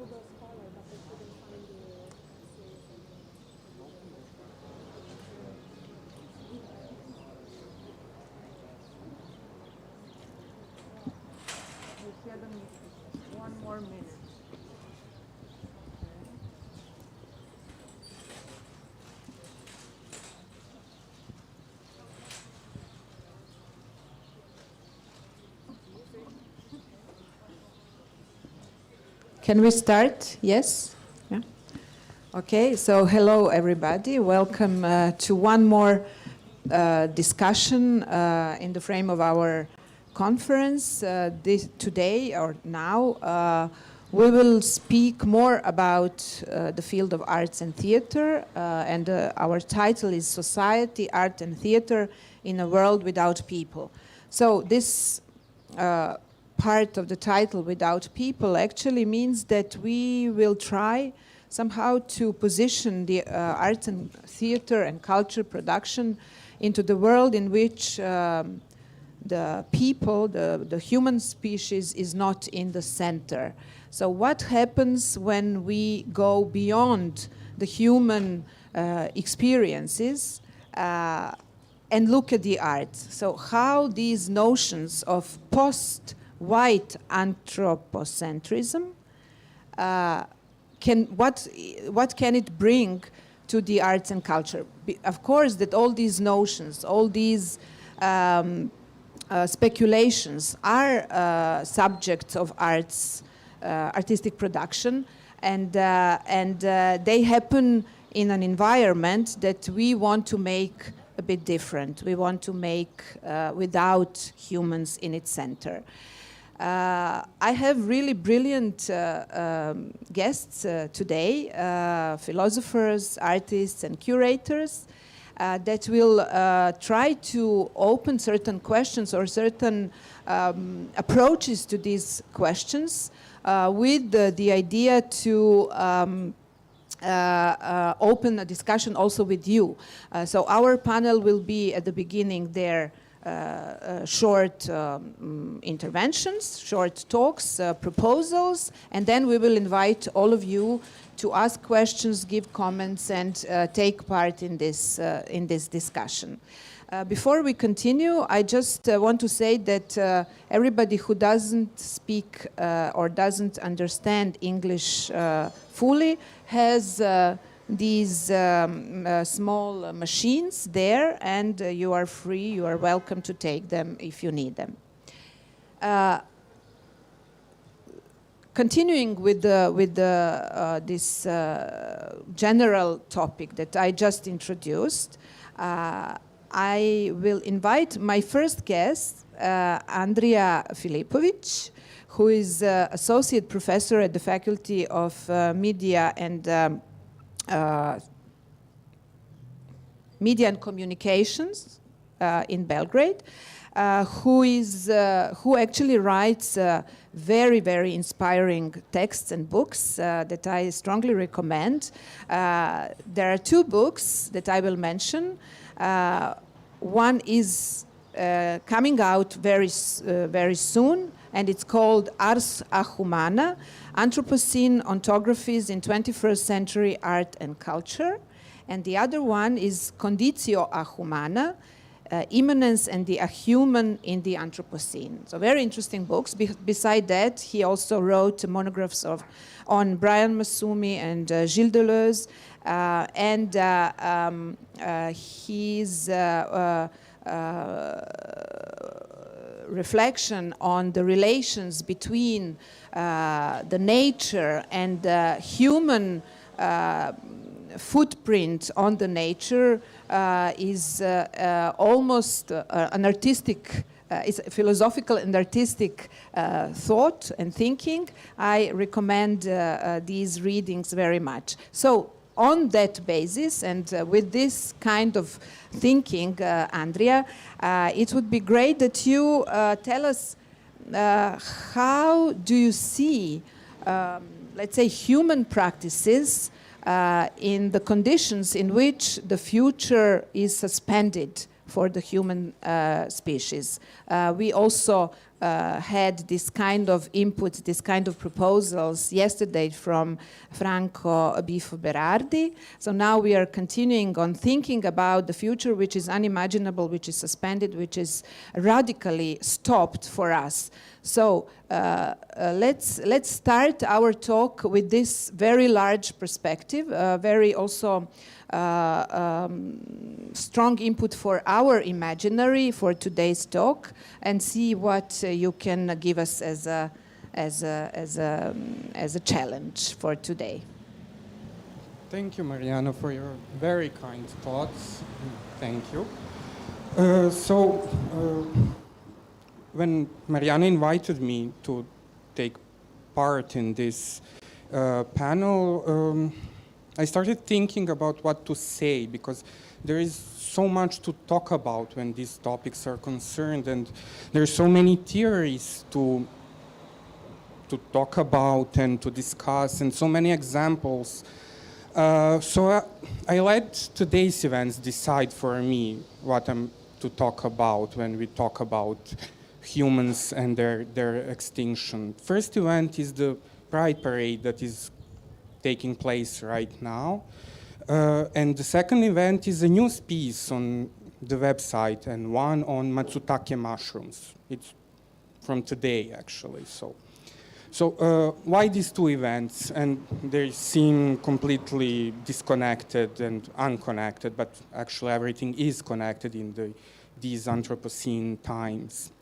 One more minute. Can we start? Yes? Yeah. Okay, so hello everybody. Welcome to one more discussion in the frame of our conference. Today or now we will speak more about the field of arts and theater, and our title is Society, Art and Theater in a World Without People. So this part of the title, Without People, actually means that we will try somehow to position the arts and theater and culture production into the world in which the people, the human species, is not in the center. So what happens when we go beyond the human experiences and look at the art? So how these notions of post-white anthropocentrism, what can it bring to the arts and culture? Of course, that all these notions, all these speculations are subjects of artistic production, and they happen in an environment that we want to make a bit different. We want to make without humans in its center. I have really brilliant guests today, philosophers, artists, and curators that will try to open certain questions or certain approaches to these questions with the idea to open a discussion also with you. So our panel will be at the beginning their short interventions, short talks, proposals, and then we will invite all of you to ask questions, give comments, and take part in this discussion. Before we continue, I just want to say that everybody who doesn't speak or doesn't understand English fully has these small machines there, and you are free, you are welcome to take them if you need them. Continuing with this general topic that I just introduced, I will invite my first guest, Andrija Filipović, who is associate professor at the Faculty of Media and Communications in Belgrade, who actually writes very, very inspiring texts and books that I strongly recommend. There are two books that I will mention. One is coming out very soon, and it's called Ars Ahumana, Anthropocene Ontographies in 21st Century Art and Culture. And the other one is Conditio Ahumana, Immanence and the Ahuman in the Anthropocene. So very interesting books. Beside that, he also wrote monographs on Brian Massumi and Gilles Deleuze, and his reflection on the relations between the nature and the human footprint on the nature is almost an artistic, it's a philosophical and artistic thought and thinking. I recommend these readings very much. So on that basis and with this kind of thinking, Andrija, it would be great that you tell us how do you see, let's say, human practices in the conditions in which the future is suspended for the human species. We also had this kind of input, this kind of proposals yesterday from Franco Bifo Berardi. So now we are continuing on thinking about the future, which is unimaginable, which is suspended, which is radically stopped for us. So let's start our talk with this very large perspective, very also strong input for our imaginary for today's talk, and see what you can give us as a challenge for today. Thank you, Mariana, for your very kind thoughts. Thank you. When Mariana invited me to take part in this panel, I started thinking about what to say, because there is so much to talk about when these topics are concerned, and there are so many theories to talk about and to discuss, and so many examples. So I let today's events decide for me what I'm to talk about when we talk about humans and their extinction. First event is the Pride Parade that is taking place right now. And the second event is a news piece on the website, and one on matsutake mushrooms. It's from today, actually. So why these two events? And they seem completely disconnected and unconnected, but actually everything is connected in these Anthropocene times.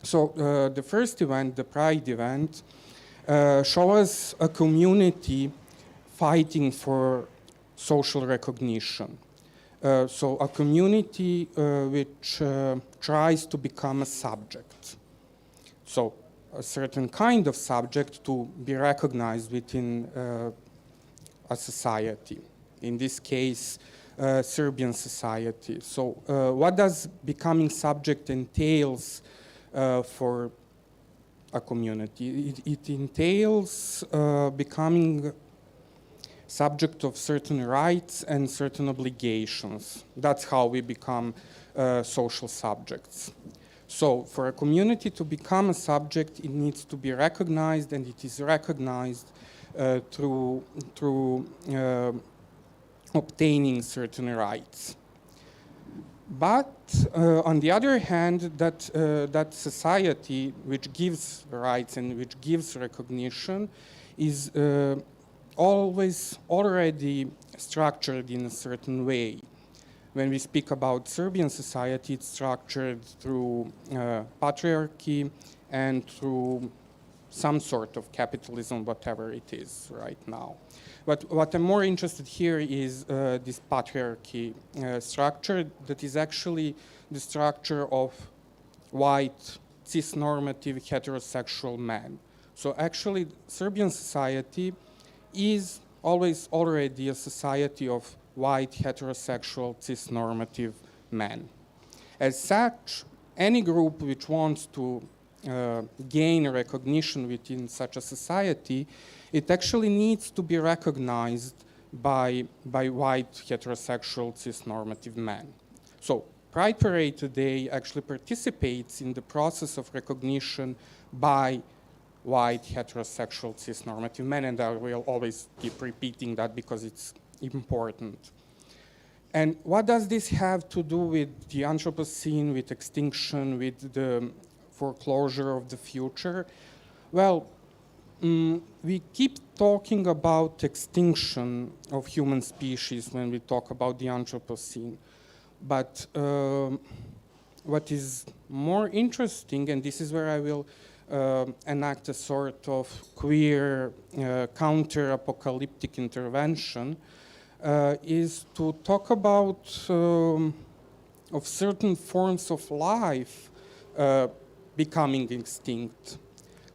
So the first event, the Pride event, shows us a community fighting for social recognition. So a community which tries to become a subject. So a certain kind of subject to be recognized within a society. In this case, Serbian society. So what does becoming subject entails for a community? It entails becoming subject of certain rights and certain obligations. That's how we become social subjects. So for a community to become a subject, it needs to be recognized, and it is recognized through obtaining certain rights. But on the other hand, that society which gives rights and which gives recognition is always already structured in a certain way. When we speak about Serbian society, it's structured through patriarchy and through some sort of capitalism, whatever it is right now. But what I'm more interested here is this patriarchy structure that is actually the structure of white, cis-normative, heterosexual men. So actually, Serbian society is always already a society of white, heterosexual, cis-normative men. As such, any group which wants to gain recognition within such a society, it actually needs to be recognized by white, heterosexual, cis-normative men. So Pride Parade today actually participates in the process of recognition by white, heterosexual, cis-normative men, and I will always keep repeating that because it's important. And what does this have to do with the Anthropocene, with extinction, with the foreclosure of the future? Well, we keep talking about extinction of human species when we talk about the Anthropocene. But what is more interesting, and this is where I will enact a sort of queer counter-apocalyptic intervention, is to talk about of certain forms of life becoming extinct.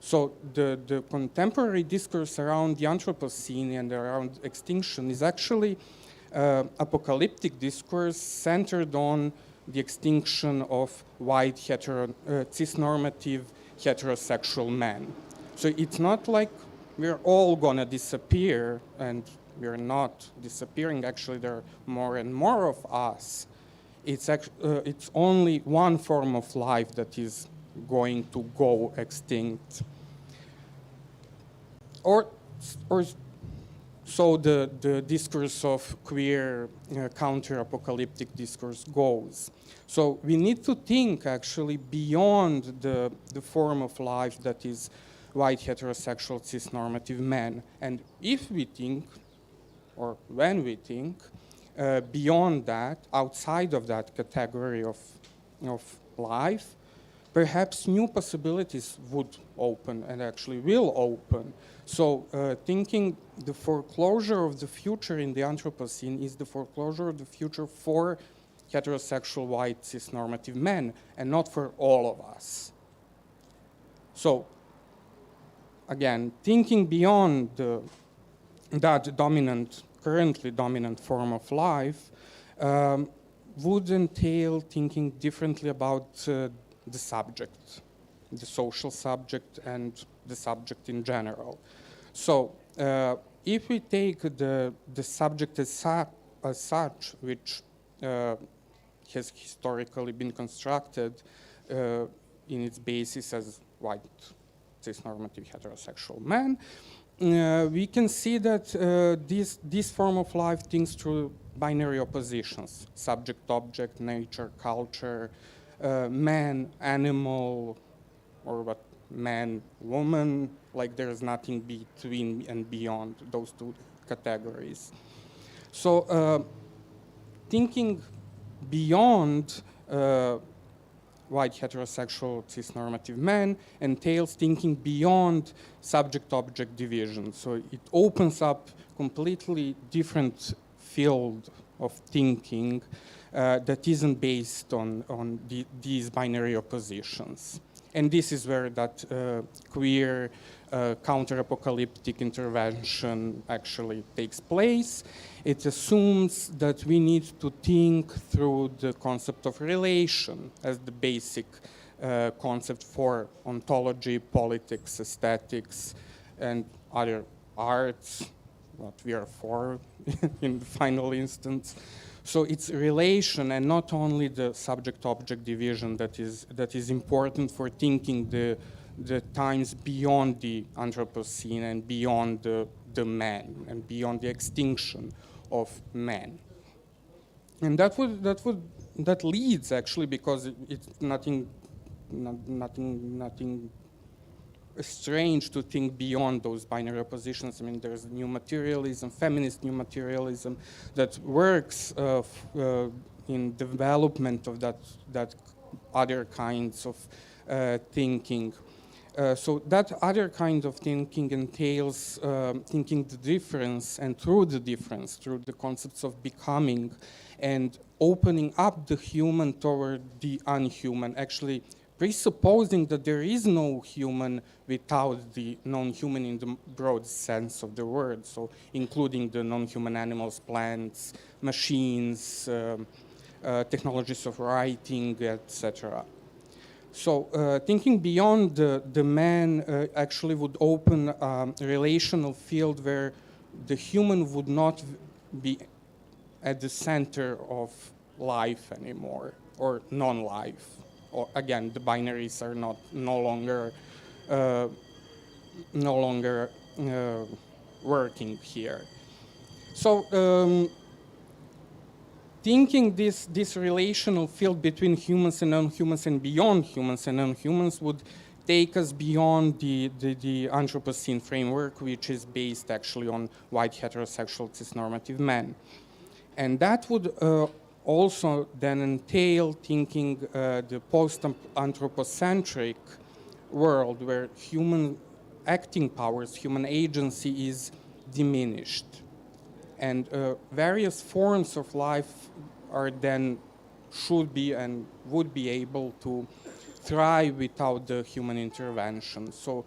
So the contemporary discourse around the Anthropocene and around extinction is actually apocalyptic discourse centered on the extinction of white, cis-normative, heterosexual men. So it's not like we're all gonna disappear, and we're not disappearing. Actually, there are more and more of us. It's only one form of life that is going to go extinct. Or so the discourse of queer counter-apocalyptic discourse goes. So we need to think actually beyond the form of life that is white, heterosexual, cis-normative men. And if we think, or when we think, beyond that, outside of that category of life, perhaps new possibilities would open and actually will open. So thinking the foreclosure of the future in the Anthropocene is the foreclosure of the future for heterosexual, white, cis-normative men, and not for all of us. So again, thinking beyond that currently dominant form of life would entail thinking differently about the subject, the social subject, and the subject in general. So if we take the subject as such, which has historically been constructed in its basis as white, cis-normative, heterosexual man, we can see that this form of life thinks through binary oppositions: subject-object, nature, culture, man, animal, or what, man, woman, like there's nothing between and beyond those two categories. So thinking beyond white, heterosexual, cis-normative men entails thinking beyond subject-object division. So it opens up completely different field of thinking that isn't based on these binary oppositions. And this is where that queer counter-apocalyptic intervention actually takes place. It assumes that we need to think through the concept of relation as the basic concept for ontology, politics, aesthetics, and other arts, what we are for in the final instance. So it's relation and not only the subject-object division that is important for thinking the times beyond the Anthropocene and beyond the man and beyond the extinction of man. And that leads actually, because it's nothing strange to think beyond those binary oppositions. I mean, there's new materialism, feminist new materialism, that works in development of that other kinds of thinking. So that other kind of thinking entails thinking the difference, and through the difference, through the concepts of becoming, and opening up the human toward the unhuman, actually presupposing that there is no human without the non-human in the broad sense of the word, so including the non-human animals, plants, machines, technologies of writing, etc. So thinking beyond the man actually would open a relational field where the human would not be at the center of life anymore, or non-life. Or again, the binaries are no longer working here. So thinking this relational field between humans and non-humans and beyond humans and non-humans would take us beyond the Anthropocene framework, which is based actually on white heterosexual cis-normative men. And that would also then entail thinking the post-anthropocentric world where human acting powers, human agency is diminished. And various forms of life are then should be and would be able to thrive without the human intervention. So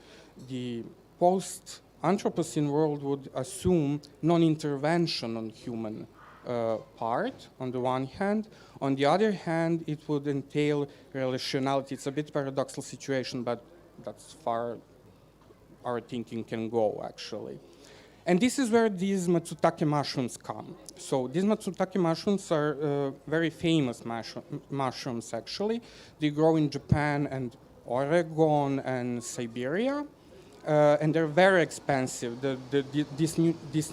the post-Anthropocene world would assume non-intervention on human part, on the one hand. On the other hand, it would entail relationality. It's a bit paradoxical situation, but that's far our thinking can go, actually. And this is where these matsutake mushrooms come. So these matsutake mushrooms are very famous mushrooms, actually. They grow in Japan and Oregon and Siberia. And they're very expensive. This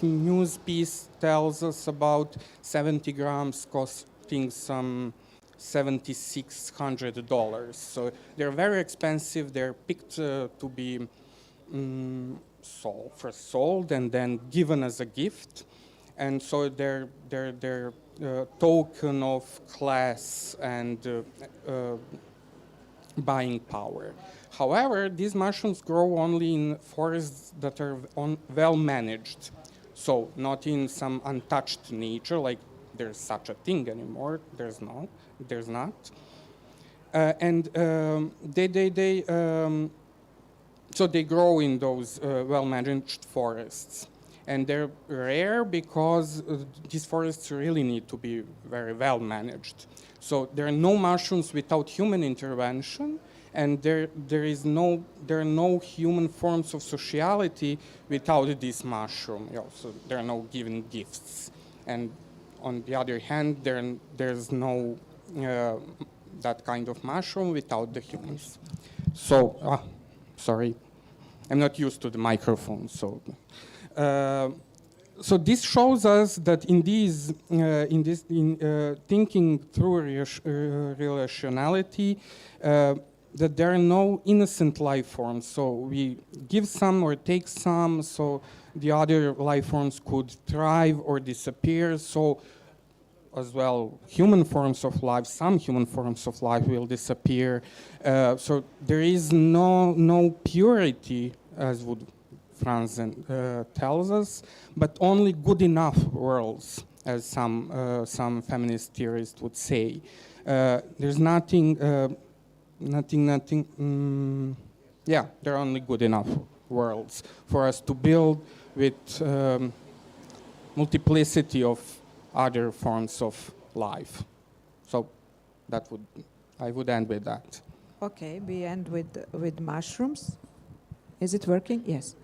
news piece tells us about 70 grams costing some $7,600. So they're very expensive. They're picked to be sold and then given as a gift. And so they're token of class and buying power. However, these mushrooms grow only in forests that are well managed. So not in some untouched nature, like there's such a thing anymore. There's not. So they grow in those well-managed forests. And they're rare because these forests really need to be very well managed. So there are no mushrooms without human intervention, and there are no human forms of sociality without this mushroom. So there are no given gifts. And on the other hand, there's no that kind of mushroom without the humans. So, sorry, I'm not used to the microphone. So this shows us that in thinking through relationality, that there are no innocent life forms. So we give some or take some, so the other life forms could thrive or disappear. So as well, human forms of life, some human forms of life will disappear. So there is no purity, as would Franzen tells us, but only good enough worlds, as some feminist theorists would say. There's nothing. There are only good enough worlds for us to build with multiplicity of other forms of life. So I would end with that. Okay, we end with mushrooms. Is it working? Yes.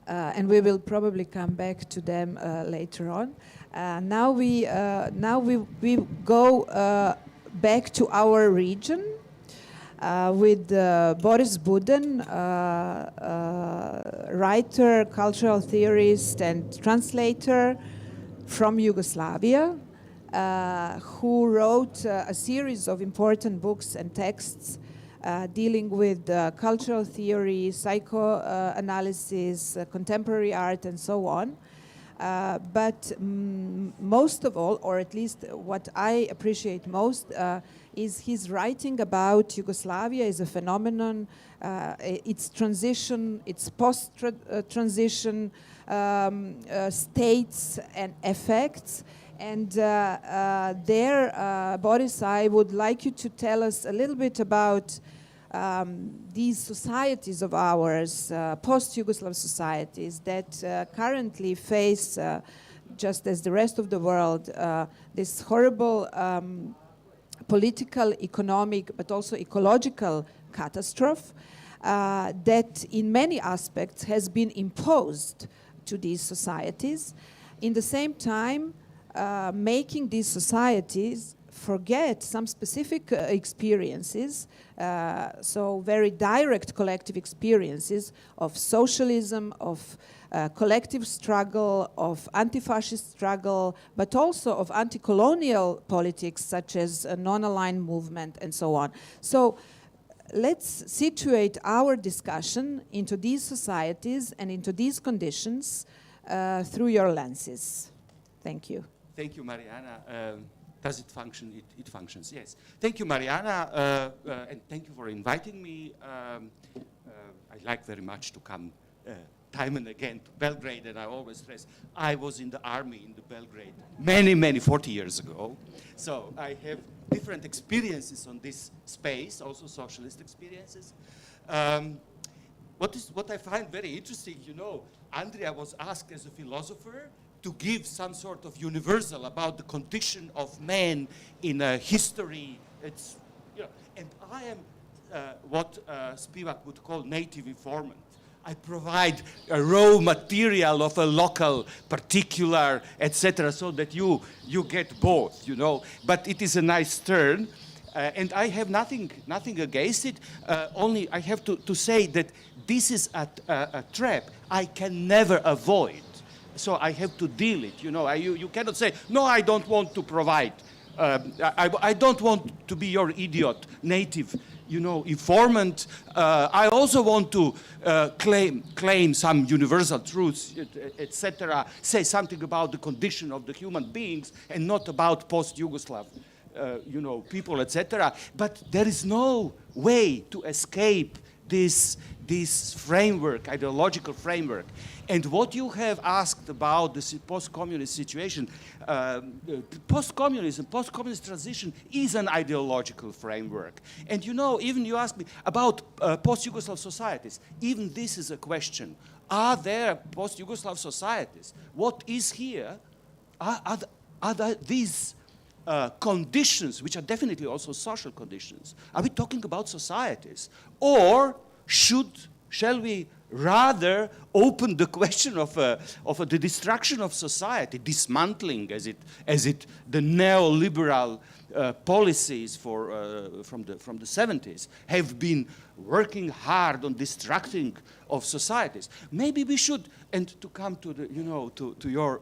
And we will probably come back to them later on. Now we go back to our region with Boris Buden, writer, cultural theorist, and translator from Yugoslavia, who wrote a series of important books and texts dealing with cultural theory, psychoanalysis, contemporary art, and so on. But most of all, or at least what I appreciate most, is his writing about Yugoslavia as a phenomenon, its transition, its post-transition states and effects. And Boris, I would like you to tell us a little bit about these societies of ours, post-Yugoslav societies that currently face, just as the rest of the world, this horrible political, economic, but also ecological catastrophe that in many aspects has been imposed to these societies. In the same time, making these societies forget some specific experiences, so very direct collective experiences of socialism, of collective struggle, of anti-fascist struggle, but also of anti-colonial politics such as a non-aligned movement and so on. So let's situate our discussion into these societies and into these conditions through your lenses. Thank you. Thank you, Mariana. Does it function? It functions, yes. Thank you, Mariana, and thank you for inviting me. I like very much to come time and again to Belgrade, and I always stress, I was in the army in the Belgrade many, 40 years ago. So I have different experiences on this space, also socialist experiences. What I find very interesting, Andrija was asked as a philosopher to give some sort of universal about the condition of man in a history. It's, and I am what Spivak would call native informant. I provide a raw material of a local, particular, etc., so that you get both, But it is a nice turn. And I have nothing against it. Only I have to say that this is a trap I can never avoid. So I have to deal it. You cannot say, no, I don't want to provide. I don't want to be your idiot, native, informant. I also want to claim some universal truths, etc. Say something about the condition of the human beings and not about post-Yugoslav, people, etc. But there is no way to escape this framework, ideological framework. And what you have asked about the post-communist situation, post-communist transition is an ideological framework. And even you asked me about post-Yugoslav societies, even this is a question. Are there post-Yugoslav societies? What is here? Are these conditions, which are definitely also social conditions, are we talking about societies? Or shall we rather open the question of the destruction of society, dismantling as it the neoliberal policies from the 70s have been working hard on destructing of societies. Maybe we should, and to come to the to your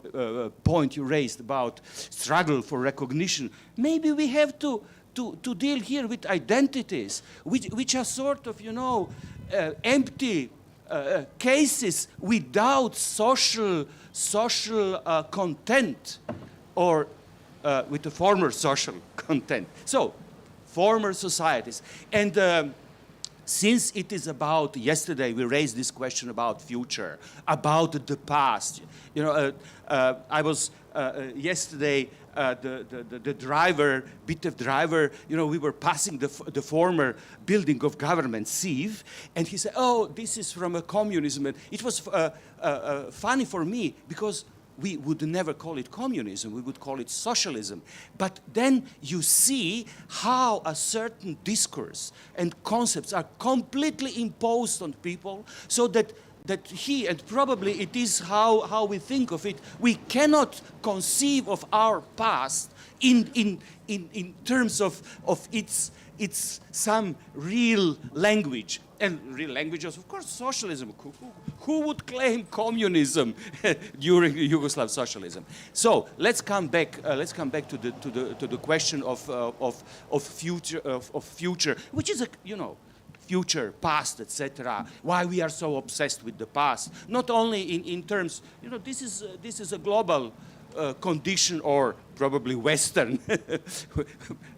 point you raised about struggle for recognition, maybe we have to deal here with identities which are sort of empty cases without social content, or with a former social content. So, former societies. And since it is about, yesterday we raised this question about future, about the past. I was yesterday, the driver, BITEF driver, we were passing the former building of government, SIV, and he said, oh, this is from a communism. And it was funny for me, because we would never call it communism, we would call it socialism. But then you see how a certain discourse and concepts are completely imposed on people, so that he, and probably it is how we think of it, we cannot conceive of our past in terms of its some real language. And real languages, of course, socialism. Who would claim communism during Yugoslav socialism? So let's come back. Let's come back to the question of future, which is future, past, etc. Why we are so obsessed with the past? Not only in terms, this is a global condition, or probably Western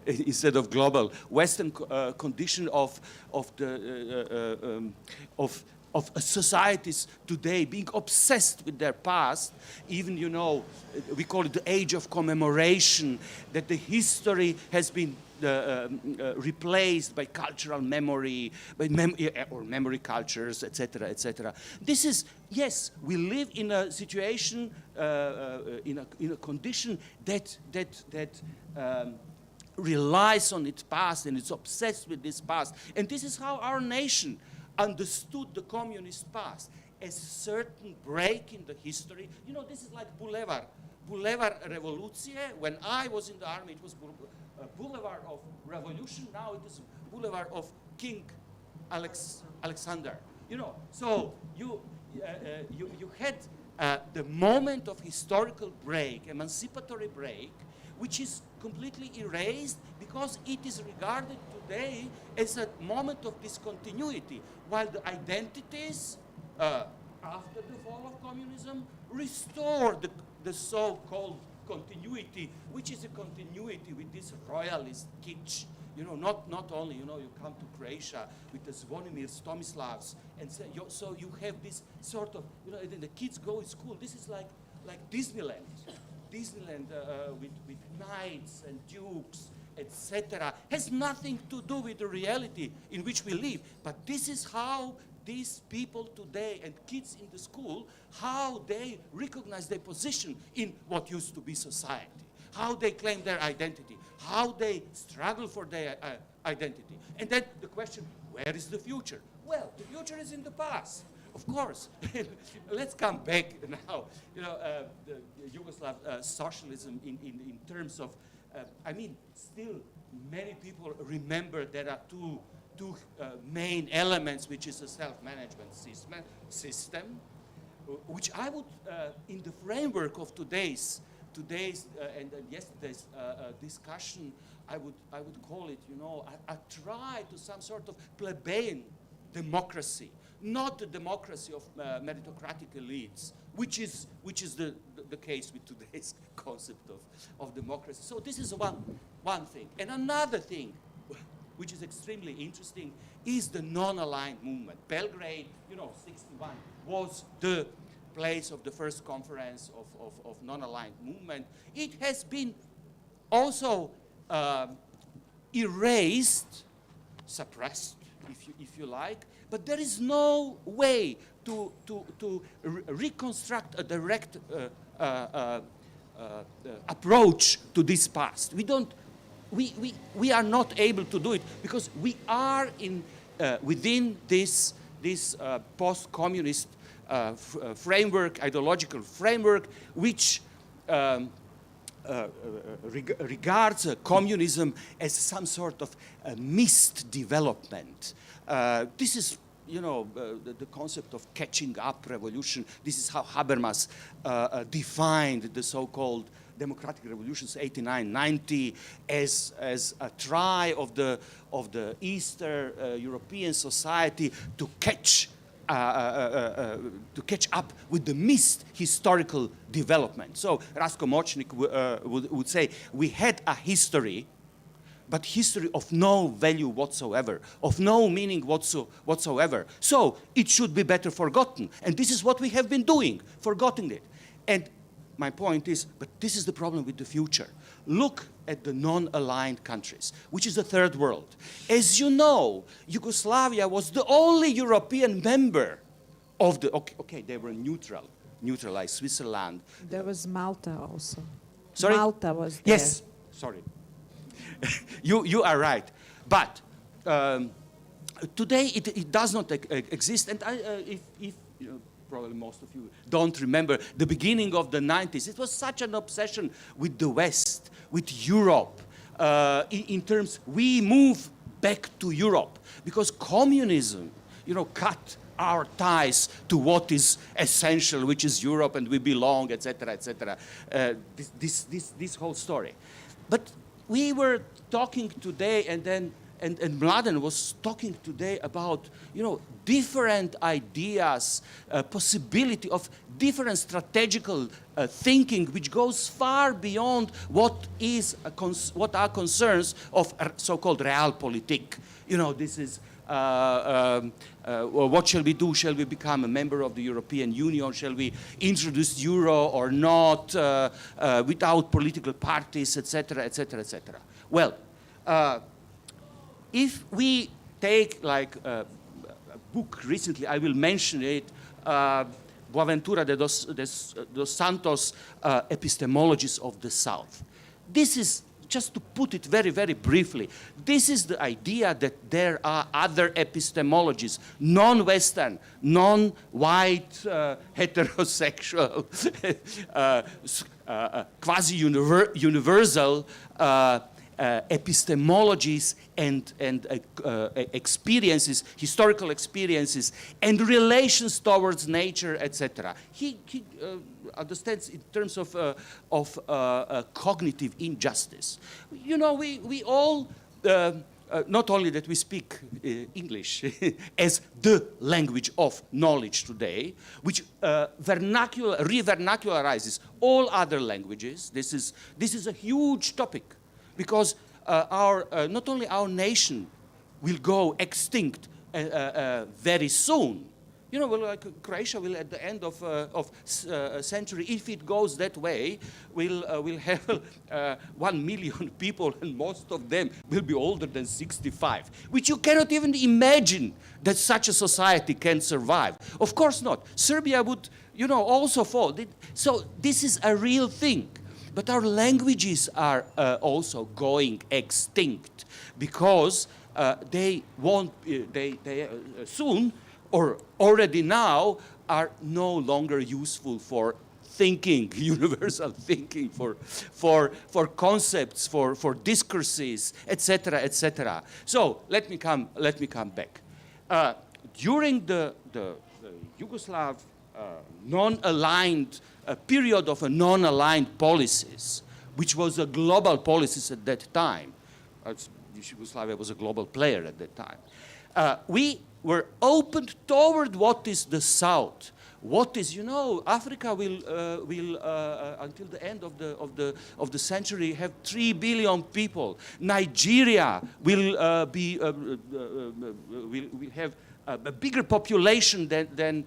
instead of global, Western condition of societies today being obsessed with their past. Even we call it the age of commemoration, that the history has been replaced by cultural memory, or memory cultures, etc., etc. This is, yes, we live in a situation, in a condition that relies on its past, and it's obsessed with this past. And this is how our nation understood the communist past, as a certain break in the history. This is like Boulevard Revoluție. When I was in the army, it was Boulevard of Revolution. Now it is Boulevard of King Alexander. So you had the moment of historical break, emancipatory break, which is completely erased because it is regarded today as a moment of discontinuity, while the identities after the fall of communism restore the so-called continuity, which is a continuity with this royalist kitsch. Not only, you come to Croatia with the Zvonimir Tomislavs, and so you have this sort of, the kids go to school. This is like Disneyland. Disneyland with knights and dukes, etc., has nothing to do with the reality in which we live. But this is how these people today, and kids in the school, how they recognize their position in what used to be society, how they claim their identity, how they struggle for their identity. And then the question, where is the future? Well, the future is in the past, of course. Let's come back now. The Yugoslav socialism in terms of I mean, still many people remember there are two main elements, which is a self-management system, which I would, in the framework of today's and yesterday's discussion, I would call it, a try to some sort of plebeian democracy, not the democracy of meritocratic elites, which is the case with today's concept of democracy. So this is one thing. And another thing, which is extremely interesting, is the non-aligned movement. Belgrade, 61, was the place of the first conference of non-aligned movement. It has been also erased, suppressed, if you like, but there is no way to reconstruct a direct approach to this past. We are not able to do it because we are within this post-communist framework, ideological framework, which regards communism as some sort of missed development. This is, the concept of catching up revolution. This is how Habermas defined the so-called democratic revolutions, 89, 90, as a try of the Eastern European society to catch up with the missed historical development. So Rasko Močnik would say, we had a history, but history of no value whatsoever, of no meaning whatsoever. So it should be better forgotten. And this is what we have been doing, forgetting it. And my point is, but this is the problem with the future. Look at the non-aligned countries, which is the third world. As you know, Yugoslavia was the only European member of the, okay, they were neutral like Switzerland. There was Malta also. Sorry? Malta was there. Yes, sorry. You are right. But today it does not exist. And if probably most of you don't remember the beginning of the 90s. It was such an obsession with the West, with Europe. In terms, we move back to Europe because communism, cut our ties to what is essential, which is Europe, and we belong, etc., etc. This whole story. But we were talking today, and Mladen was talking today about, different ideas, possibility of different strategical thinking, which goes far beyond what are concerns of so-called realpolitik. This is what shall we do? Shall we become a member of the European Union? Shall we introduce euro or not? Without political parties, etc., etc., etc. Well. If we take like a book recently, I will mention it, Boaventura de dos Santos, Epistemologies of the South. This is, just to put it very, very briefly, this is the idea that there are other epistemologies, non-Western, non-white, heterosexual, quasi-universal epistemologies and experiences, historical experiences, and relations towards nature, etc. He understands in terms of cognitive injustice. We all, not only that we speak English as the language of knowledge today, which re-vernacularizes all other languages. This is a huge topic. Because not only our nation will go extinct very soon. Like Croatia will at the end of century, if it goes that way, will have 1 million people, and most of them will be older than 65, which you cannot even imagine that such a society can survive. Of course not. Serbia would, also fall. So this is a real thing. But our languages are also going extinct because they soon or already now are no longer useful for thinking, universal thinking for concepts, for discourses, etc., etc. So let me come back. During the Yugoslav non-aligned period of a non-aligned policies, which was a global policies at that time, Yugoslavia was a global player at that time. We were opened toward what is the South. What is, you know, Africa will until the end of the century have 3 billion people. Nigeria will will have a bigger population than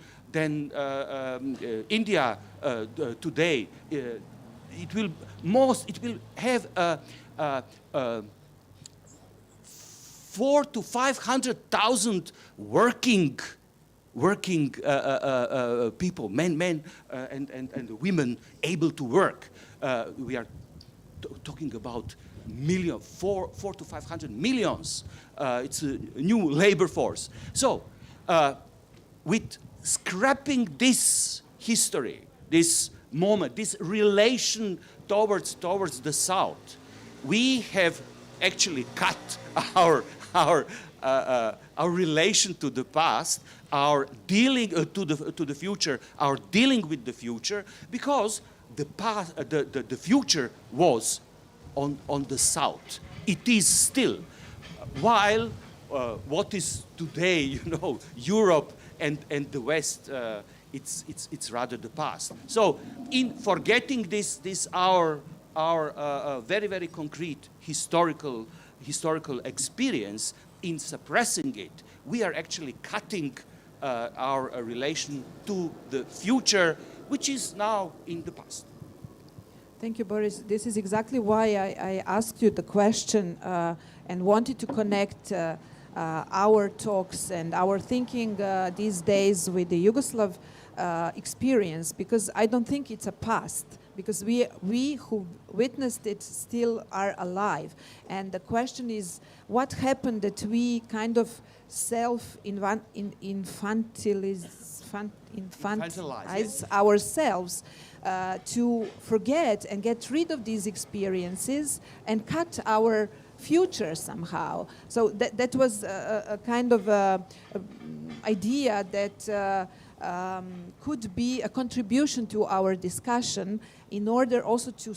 India today. It will have 400,000 to 500,000 working people, men and women able to work. We are talking about 400 to 500 millions. It's a new labor force. So, with scrapping this history, this moment, this relation towards the South, we have actually cut our relation to the past, our dealing to the future, our dealing with the future, because the past, the future was on the South. It is still, while what is today, you know, Europe and the West, it's rather the past. So, in forgetting this our very, very concrete historical experience, in suppressing it, we are actually cutting our relation to the future, which is now in the past. Thank you, Boris. This is exactly why I asked you the question and wanted to connect our talks and our thinking these days with the Yugoslav experience, because I don't think it's a past, because we who witnessed it still are alive. And the question is, what happened that we kind of infantilize ourselves to forget and get rid of these experiences and cut our future somehow. So that was a kind of idea that could be a contribution to our discussion in order also to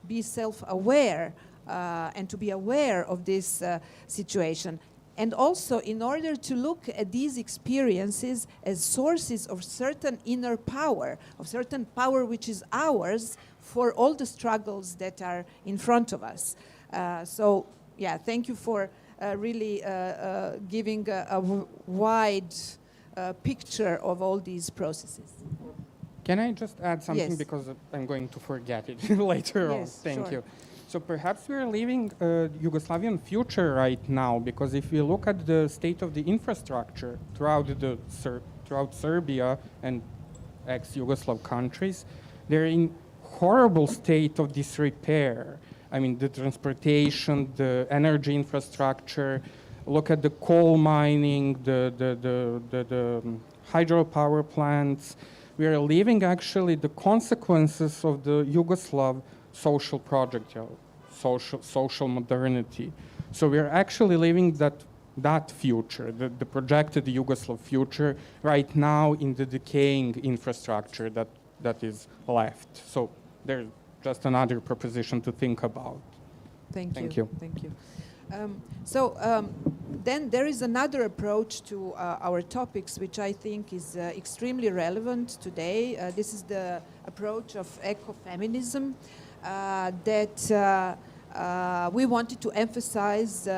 be self-aware and to be aware of this situation. And also in order to look at these experiences as sources of certain inner power, of certain power which is ours for all the struggles that are in front of us. So, yeah, thank you for really giving a wide picture of all these processes. Can I just add something? Yes. Because I'm going to forget it later on. Thank you. So perhaps we're living a Yugoslavian future right now, because if we look at the state of the infrastructure throughout Serbia and ex-Yugoslav countries, they're in horrible state of disrepair. I mean, the transportation, the energy infrastructure. Look at the coal mining, the hydropower plants. We are living actually the consequences of the Yugoslav social project, social modernity. So we are actually living that future, the projected Yugoslav future, right now in the decaying infrastructure that is left. So there's just another proposition to think about. Thank you. Then there is another approach to our topics, which I think is extremely relevant today. This is the approach of ecofeminism that we wanted to emphasize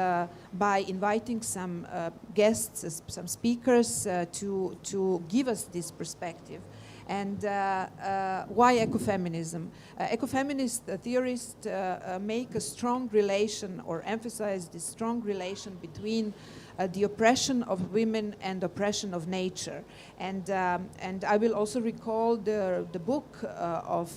by inviting some guests, some speakers to give us this perspective. And why ecofeminism? Ecofeminist theorists make a strong relation or emphasize this strong relation between the oppression of women and oppression of nature. And I will also recall the book of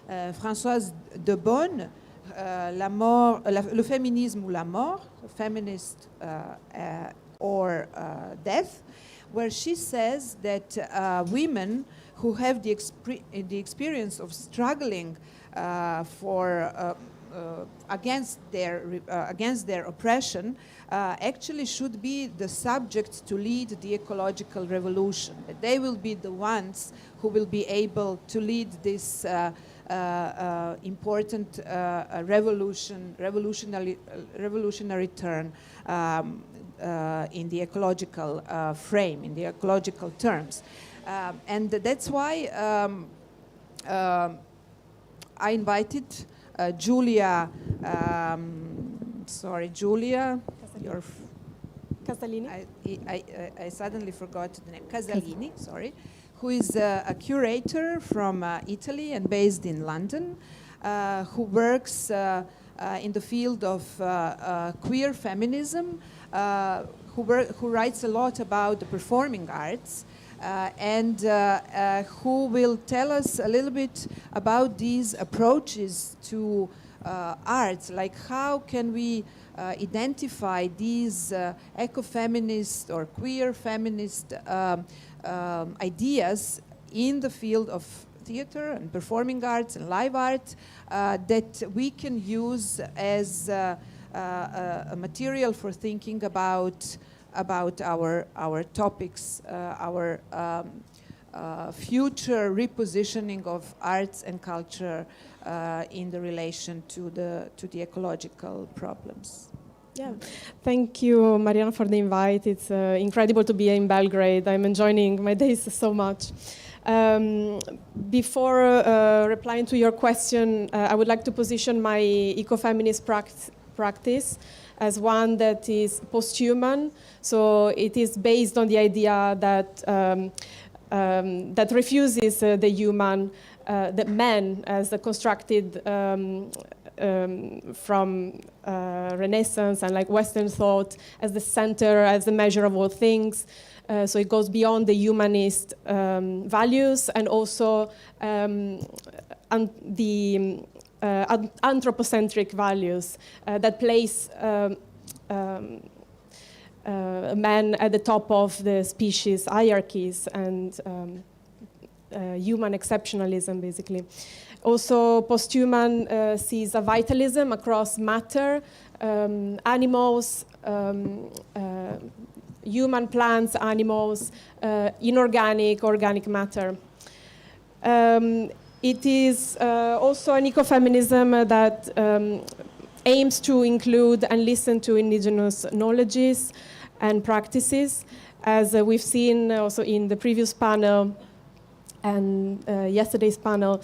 Françoise de Bonne, Le féminisme ou la mort, feminist or death, where she says that women who have the experience of struggling against their oppression, actually should be the subject to lead the ecological revolution. They will be the ones who will be able to lead this important revolutionary turn in the ecological frame, in the ecological terms. And that's why I invited Giulia, Giulia, Kazalini. I suddenly forgot the name, Kazalini, sorry, who is a curator from Italy and based in London, who works in the field of queer feminism, who writes a lot about the performing arts, and who will tell us a little bit about these approaches to arts, like how can we identify these ecofeminist or queer feminist ideas in the field of theater and performing arts and live art that we can use as a material for thinking about our topics, our future repositioning of arts and culture in the relation to the ecological problems. Yeah, thank you, Mariana, for the invite. It's incredible to be here in Belgrade. I'm enjoying my days so much. Before replying to your question, I would like to position my ecofeminist practice as one that is post-human. So it is based on the idea that that refuses the human, the man as a constructed from Renaissance and like Western thought as the center, as the measure of all things. So it goes beyond the humanist values and also the anthropocentric values that place man at the top of the species hierarchies and human exceptionalism, basically. Also, post-human sees a vitalism across matter, animals, human, plants, animals, inorganic, organic matter. It is also an ecofeminism that aims to include and listen to indigenous knowledges and practices, as we've seen also in the previous panel and yesterday's panel.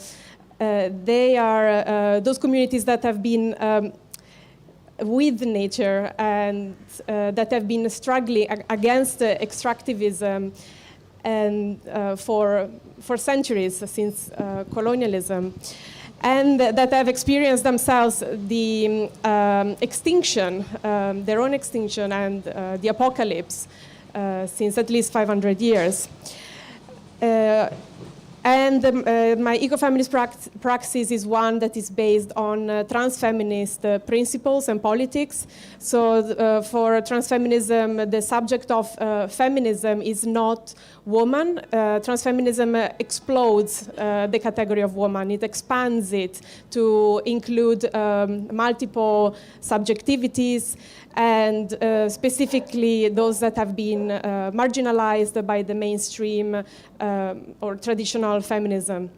They are those communities that have been with nature and that have been struggling against extractivism and for centuries since colonialism, and that have experienced themselves the extinction, their own extinction, and the apocalypse since at least 500 years. And my ecofeminist praxis is one that is based on transfeminist principles and politics. So for transfeminism, the subject of feminism is not woman. Transfeminism explodes the category of woman. It expands it to include multiple subjectivities, and specifically those that have been marginalized by the mainstream or traditional feminism,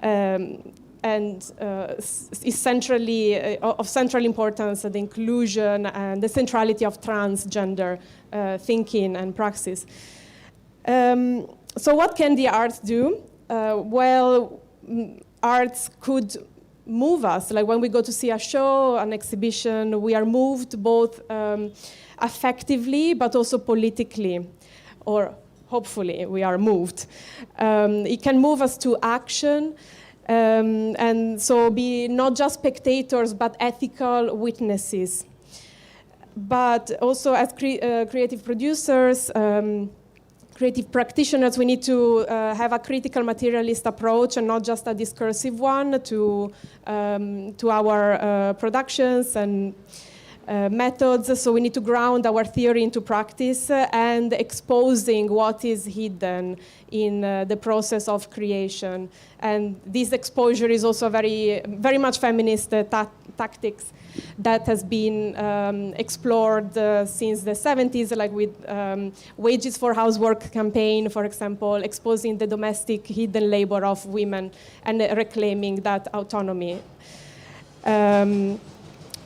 and is centrally of central importance the inclusion and the centrality of transgender thinking and praxis. So what can the arts do? Well, arts could move us. Like when we go to see a show, an exhibition, we are moved both affectively but also politically, or hopefully we are moved. It can move us to action, and so be not just spectators but ethical witnesses. But also as creative producers, creative practitioners, we need to have a critical materialist approach and not just a discursive one to our productions, and methods. So we need to ground our theory into practice and exposing what is hidden in the process of creation. And this exposure is also very much feminist tactics that has been explored since the 70s, like with Wages for Housework campaign, for example, exposing the domestic hidden labor of women and reclaiming that autonomy.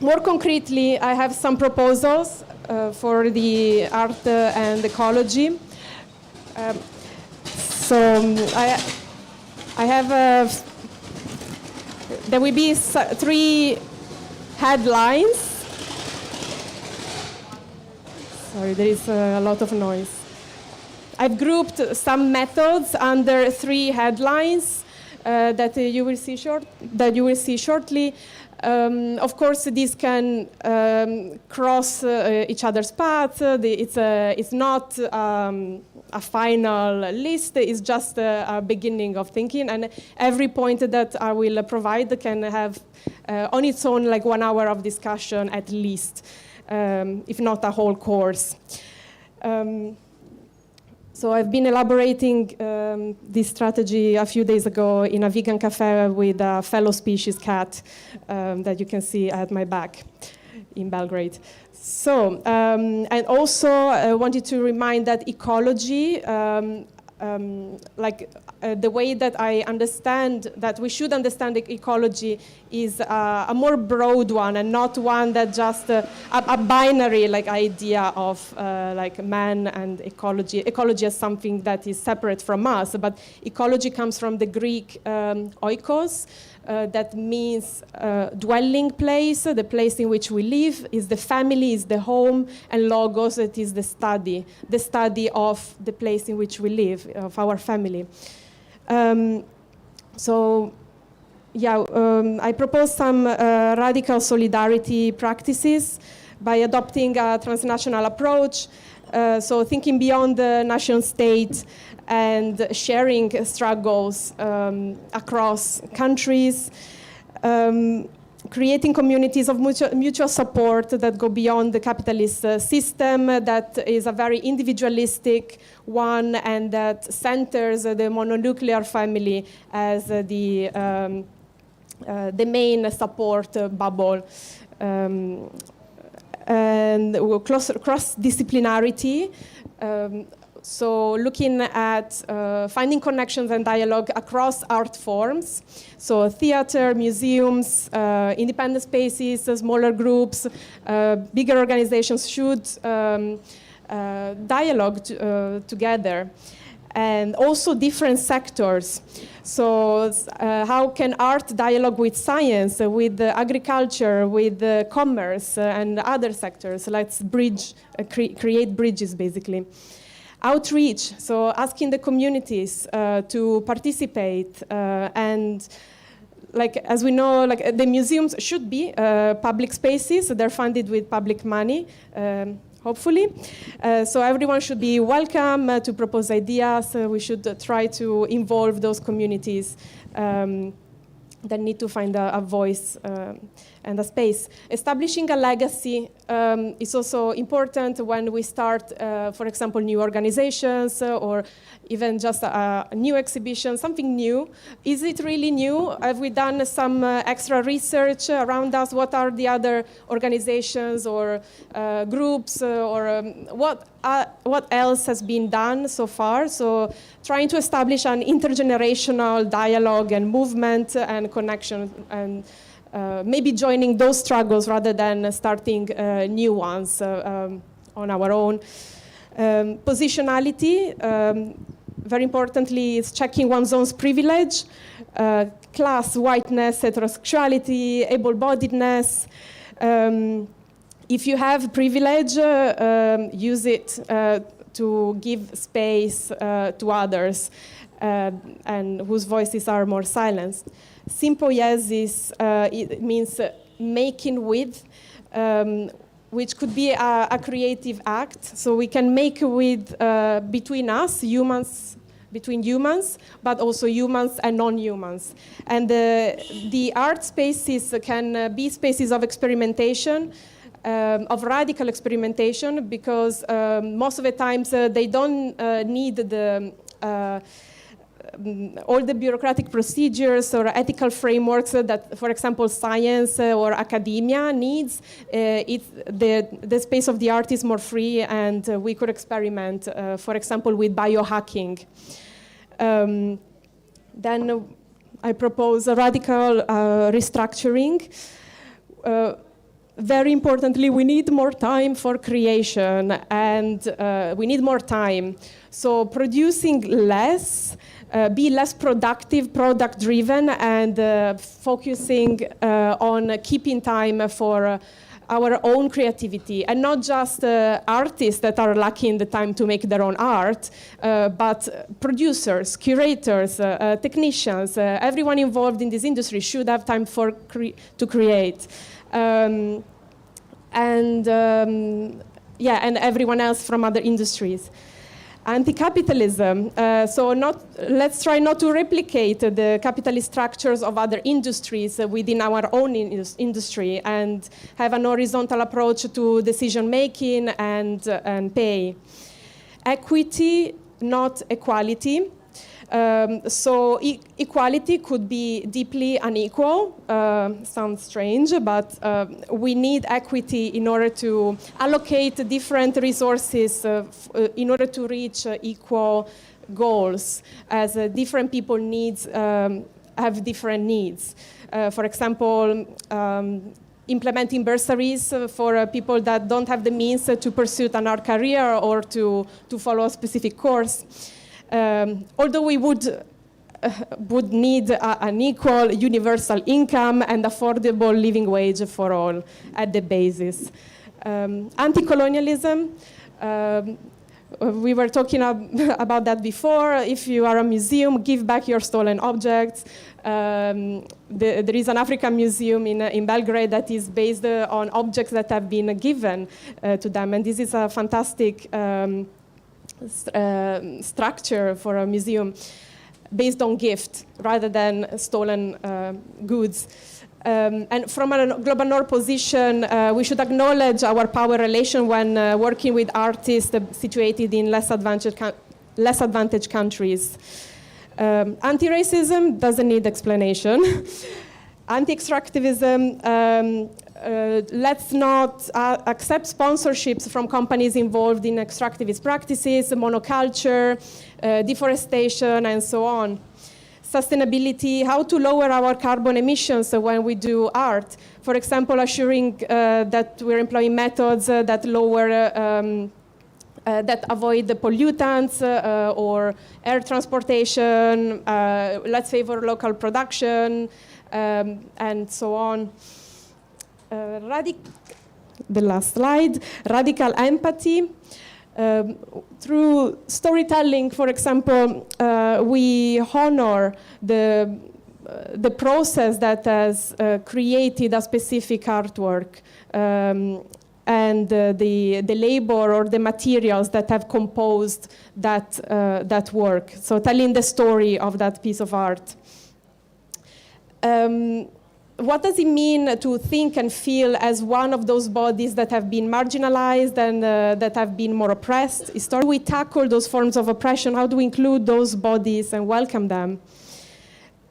More concretely, I have some proposals for the art and ecology. I have there will be 3 headlines. Sorry, there is a lot of noise. I've grouped some methods under 3 headlines that you will see shortly. Of course, these can cross each other's paths. It's not a final list. It's just a beginning of thinking. And every point that I will provide can have on its own like 1 hour of discussion at least, if not a whole course. So I've been elaborating this strategy a few days ago in a vegan cafe with a fellow species cat that you can see at my back in Belgrade. So, and also I wanted to remind that ecology, the way that I understand that we should understand ecology is a more broad one and not one that just a binary like idea of like man and ecology. Ecology is something that is separate from us, but ecology comes from the Greek oikos. That means dwelling place, the place in which we live, is the family, is the home, and logos, it is the study of the place in which we live, of our family. I propose some radical solidarity practices by adopting a transnational approach, so thinking beyond the nation state and sharing struggles across countries, creating communities of mutual support that go beyond the capitalist system that is a very individualistic one and that centers the mononuclear family as the main support bubble. And cross-disciplinarity, so looking at finding connections and dialogue across art forms, so theater, museums, independent spaces, smaller groups, bigger organizations should dialogue together. And also different sectors. So how can art dialogue with science, with agriculture, with commerce, and other sectors? Let's create bridges, basically. Outreach, so asking the communities to participate, and like as we know, like the museums should be public spaces. They're funded with public money. Hopefully. So everyone should be welcome to propose ideas. We should try to involve those communities that need to find a voice and a space. Establishing a legacy is also important when we start, for example, new organizations or even just a new exhibition, something new. Is it really new? Have we done some extra research around us? What are the other organizations or groups or what else has been done so far? So trying to establish an intergenerational dialogue and movement and connection and maybe joining those struggles rather than starting new ones on our own. Positionality, very importantly, is checking one's own privilege, class, whiteness, heterosexuality, able-bodiedness. If you have privilege, use it to give space to others and whose voices are more silenced. Sympoiesis, it means making with, which could be a creative act. So we can make with between us, humans, between humans, but also humans and non-humans. And the art spaces can be spaces of experimentation, of radical experimentation, because most of the times they don't need all the bureaucratic procedures or ethical frameworks that, for example, science or academia needs. The space of the art is more free, and we could experiment, for example, with biohacking. Then I propose a radical restructuring. Very importantly, we need more time for creation, and we need more time. So producing less, be less productive, product-driven, and focusing on keeping time for our own creativity, and not just artists that are lacking the time to make their own art, but producers, curators, technicians, everyone involved in this industry should have time to create. And everyone else from other industries. Anti-capitalism. Let's try not to replicate the capitalist structures of other industries within our own industry, and have an horizontal approach to decision making and pay. Equity, not equality. Equality could be deeply unequal. Sounds strange, but we need equity in order to allocate different resources in order to reach equal goals, as different people have different needs. For example, implementing bursaries for people that don't have the means to pursue an art career or to follow a specific course. Although we would need an equal universal income and affordable living wage for all at the basis. Anti-colonialism, we were talking about that before. If you are a museum, give back your stolen objects. There is an African museum in Belgrade that is based on objects that have been given to them, and this is a fantastic structure for a museum based on gift rather than stolen goods. And from a global north position, we should acknowledge our power relation when working with artists situated in less advantaged countries. Anti-racism doesn't need explanation. Anti-extractivism, let's not accept sponsorships from companies involved in extractivist practices, monoculture, deforestation, and so on. Sustainability, how to lower our carbon emissions when we do art. For example, assuring that we're employing methods that lower, that avoid the pollutants or air transportation. Let's favor local production, and so on. The last slide, radical empathy. Through storytelling, for example, we honor the process that has created a specific artwork, and the labor or the materials that have composed that work. So telling the story of that piece of art. What does it mean to think and feel as one of those bodies that have been marginalized and that have been more oppressed? How do we tackle those forms of oppression? How do we include those bodies and welcome them?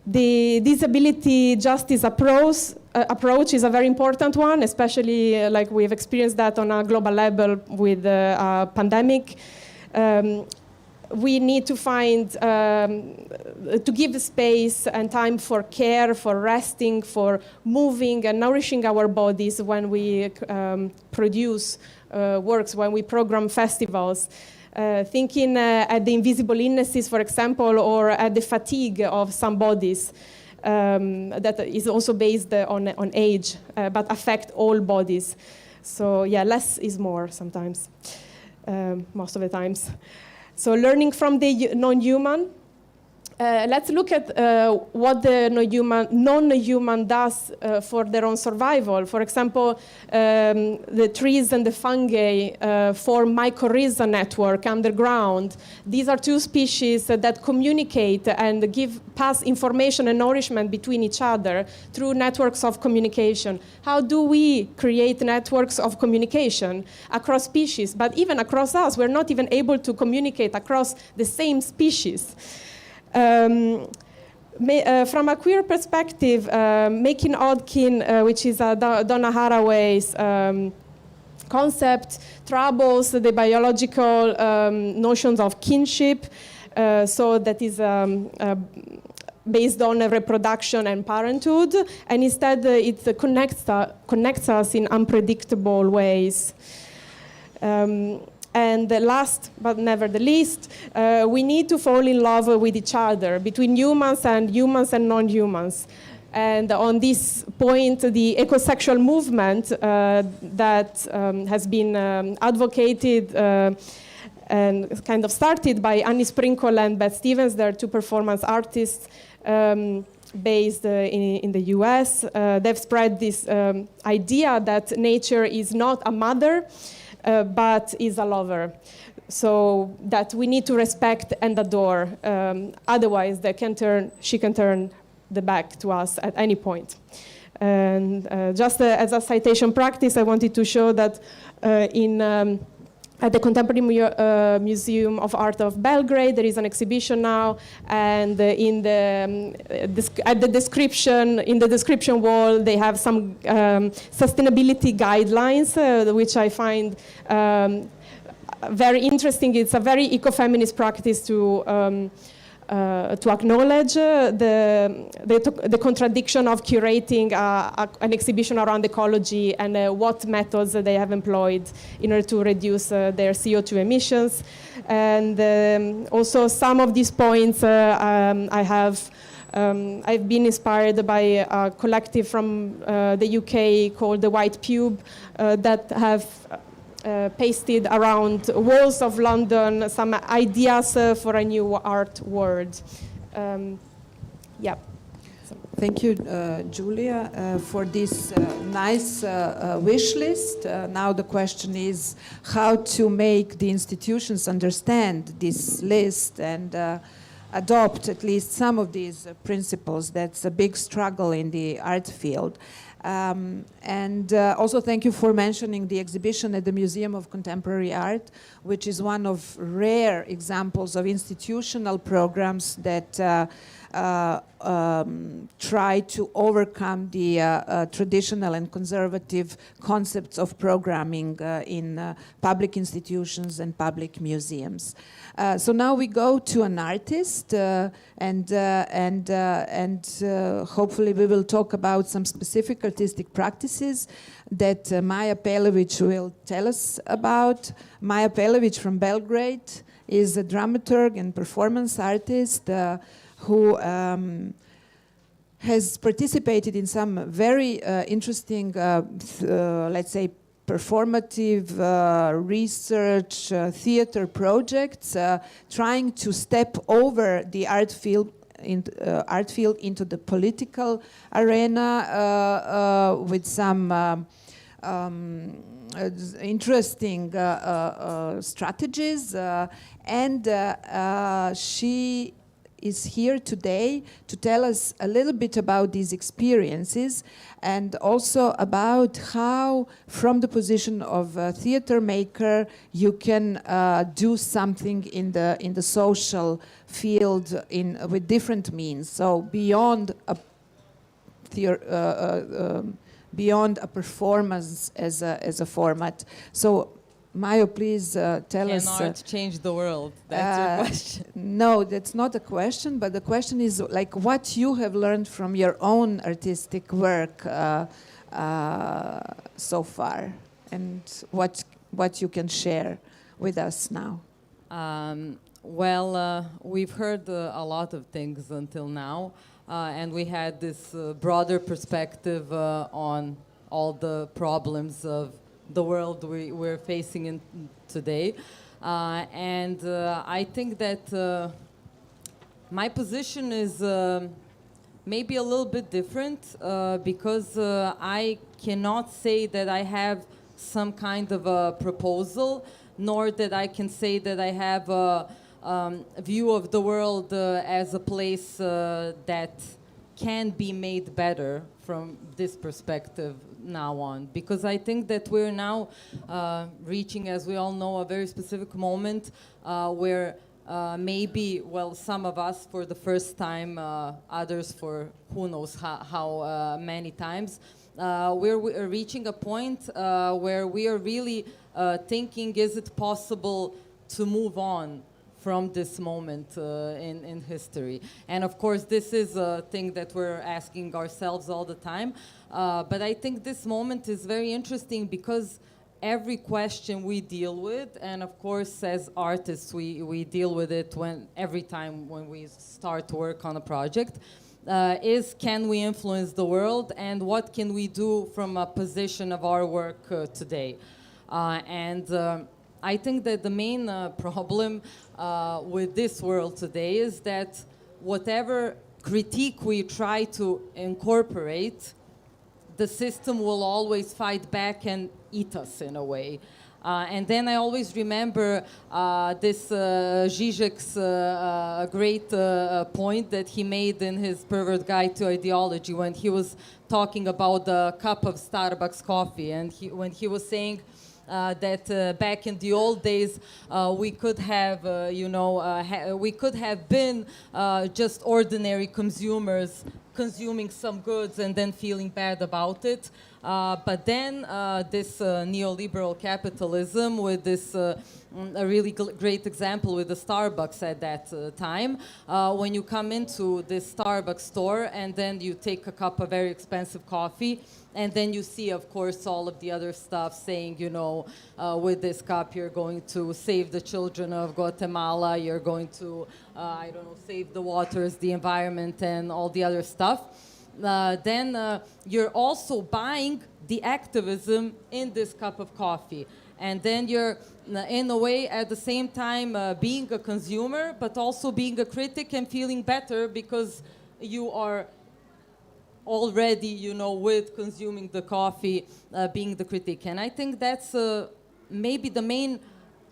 The disability justice approach is a very important one, especially like we've experienced that on a global level with a pandemic. We need to find, to give space and time for care, for resting, for moving and nourishing our bodies when we produce works, when we program festivals. Thinking at the invisible illnesses, for example, or at the fatigue of some bodies that is also based on age, but affect all bodies. So yeah, less is more sometimes, most of the times. So learning from the non-human, let's look at what the non-human does for their own survival. For example, the trees and the fungi form mycorrhiza network underground. These are two species that communicate and pass information and nourishment between each other through networks of communication. How do we create networks of communication across species? But even across us, we're not even able to communicate across the same species. From a queer perspective, making Odkin, which is Donna Haraway's concept, troubles the biological notions of kinship, so that is based on reproduction and parenthood, and instead it connects us in unpredictable ways. And last but never the least, we need to fall in love with each other, between humans and non-humans. And on this point, the ecosexual movement that has been advocated and kind of started by Annie Sprinkle and Beth Stevens, they're two performance artists based in the US. They've spread this idea that nature is not a mother, but is a lover. So that we need to respect and adore. Otherwise, she can turn the back to us at any point. And just as a citation practice, I wanted to show that at the Contemporary Museum of Art of Belgrade, there is an exhibition now, and in the description wall, they have some sustainability guidelines, which I find very interesting. It's a very ecofeminist practice to acknowledge the contradiction of curating an exhibition around ecology and what methods they have employed in order to reduce their CO2 emissions. And also some of these points I've been inspired by a collective from the UK called the White Pube that have pasted around walls of London some ideas for a new art world. Yeah. Thank you, Julia, for this nice wish list. Now the question is how to make the institutions understand this list and adopt at least some of these principles. That's a big struggle in the art field. And also thank you for mentioning the exhibition at the Museum of Contemporary Art, which is one of rare examples of institutional programs that try to overcome the traditional and conservative concepts of programming in public institutions and public museums. So now we go to an artist, and hopefully we will talk about some specific artistic practices that Maja Pelević will tell us about. Maja Pelević from Belgrade is a dramaturg and performance artist who has participated in some very interesting, let's say, performative research theater projects, trying to step over the art field into the political arena with some interesting strategies, and she is here today to tell us a little bit about these experiences and also about how, from the position of a theater maker, you can do something in the social field with different means. So beyond a performance as a format. So Maja, please tell us. Can art change the world? That's your question. No, that's not a question, but the question is like what you have learned from your own artistic work so far, and what you can share with us now. We've heard a lot of things until now, and we had this broader perspective on all the problems of the world we're facing in today. I think that my position is maybe a little bit different because I cannot say that I have some kind of a proposal, nor that I can say that I have a view of the world as a place that can be made better from this perspective now on. Because I think that we're now reaching, as we all know, a very specific moment where maybe, well, some of us for the first time, others for who knows how many times, we're reaching a point where we are really thinking, is it possible to move on from this moment in history? And of course, this is a thing that we're asking ourselves all the time. But I think this moment is very interesting because every question we deal with, and of course as artists we deal with it every time when we start to work on a project, is can we influence the world and what can we do from a position of our work today? I think that the main problem with this world today is that whatever critique we try to incorporate, the system will always fight back and eat us in a way. And then I always remember this Zizek's great point that he made in his Pervert Guide to Ideology when he was talking about the cup of Starbucks coffee, and when he was saying that back in the old days we could have, we could have been just ordinary consumers consuming some goods and then feeling bad about it. But then this neoliberal capitalism with this a really great example with the Starbucks at that time. When you come into this Starbucks store and then you take a cup of very expensive coffee, and then you see, of course, all of the other stuff saying, with this cup you're going to save the children of Guatemala, you're going to, save the waters, the environment, and all the other stuff. Then you're also buying the activism in this cup of coffee. And then you're, in a way, at the same time being a consumer, but also being a critic and feeling better because you are already, with consuming the coffee, being the critic. And I think that's maybe the main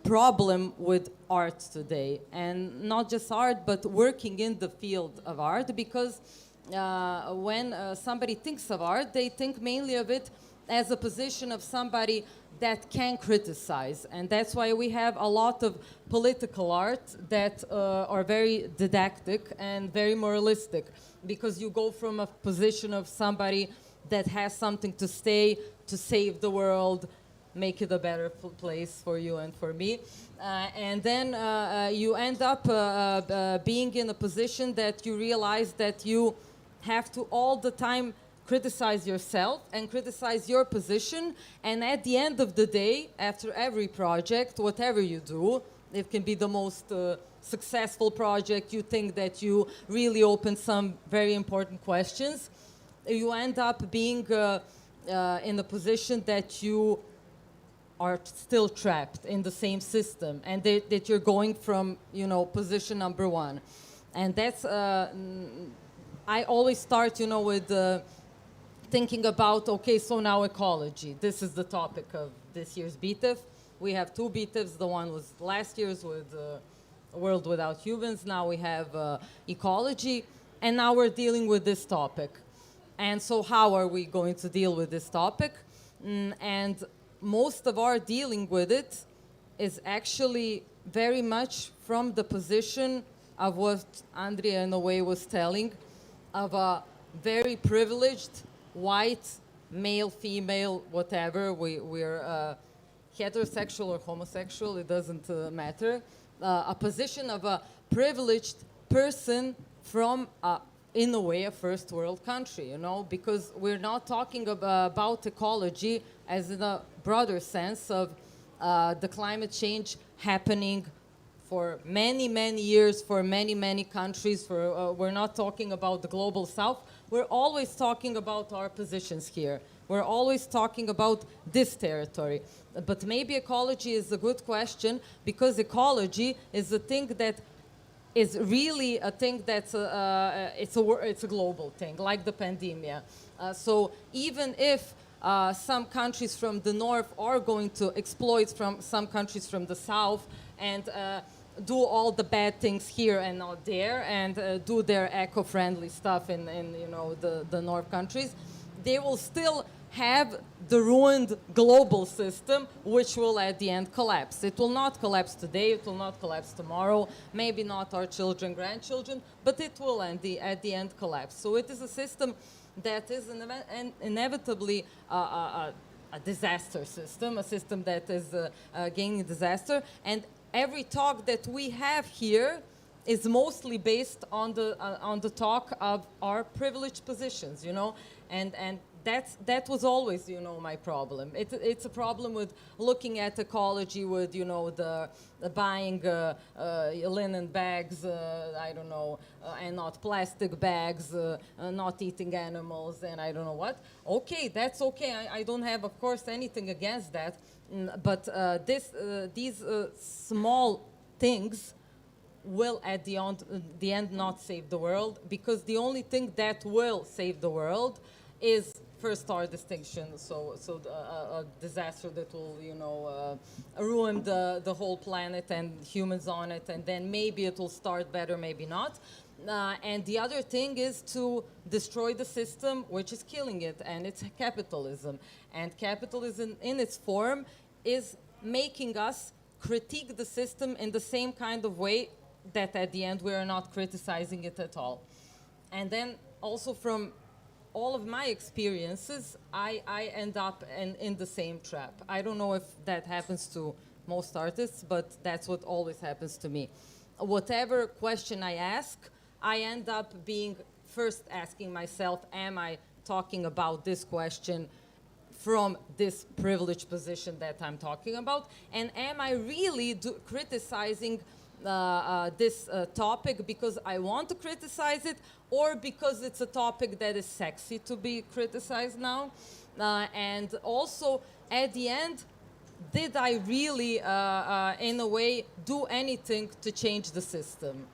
problem with art today. And not just art, but working in the field of art, because when somebody thinks of art, they think mainly of it as a position of somebody that can criticize. And that's why we have a lot of political art that are very didactic and very moralistic, because you go from a position of somebody that has something to say to save the world, make it a better place for you and for me. And then you end up being in a position that you realize that you have to all the time criticize yourself and criticize your position. And at the end of the day, after every project, whatever you do, it can be the most successful project, you think that you really open some very important questions, you end up being in a position that you are still trapped in the same system, and that you're going from, position number one. And that's, I always start, with thinking about, okay, so now ecology. This is the topic of this year's BTIF. We have two BTIFs. The one was last year's with A World Without Humans. Now we have ecology. And now we're dealing with this topic. And so how are we going to deal with this topic? And most of our dealing with it is actually very much from the position of what Andrija in a way was telling, of a very privileged white, male, female, whatever, we're heterosexual or homosexual, it doesn't matter, a position of a privileged person from, in a way, a first world country, because we're not talking about ecology as in a broader sense of the climate change happening for many, many years, for many, many countries. We're not talking about the global south. We're always talking about our positions here. We're always talking about this territory. But maybe ecology is a good question, because ecology is the thing that is really a thing that's it's a global thing, like the pandemic. So even if some countries from the north are going to exploit from some countries from the south and do all the bad things here and not there, and do their eco-friendly stuff in the north countries, they will still have the ruined global system, which will at the end collapse. It will not collapse today, it will not collapse tomorrow, maybe not our children, grandchildren, but it will at the end collapse. So it is a system that is inevitably a disaster system, a system that is gaining disaster. And every talk that we have here is mostly based on the talk of our privileged positions, and that was always, my problem. It's a problem with looking at ecology with, the buying linen bags, and not plastic bags, not eating animals, and I don't know what. Okay, that's okay. I don't have, of course, anything against that. But these small things will at the end not save the world, because the only thing that will save the world is first our distinction, so a disaster that will, ruin the whole planet and humans on it, and then maybe it will start better, maybe not. And the other thing is to destroy the system which is killing it, and it's capitalism. And capitalism in its form is making us critique the system in the same kind of way that at the end we are not criticizing it at all. And then also from all of my experiences, I end up in the same trap. I don't know if that happens to most artists, but that's what always happens to me. Whatever question I ask, I end up being first asking myself, am I talking about this question from this privileged position that I'm talking about? And am I really criticizing this topic because I want to criticize it, or because it's a topic that is sexy to be criticized now? And also, at the end, did I really, in a way, do anything to change the system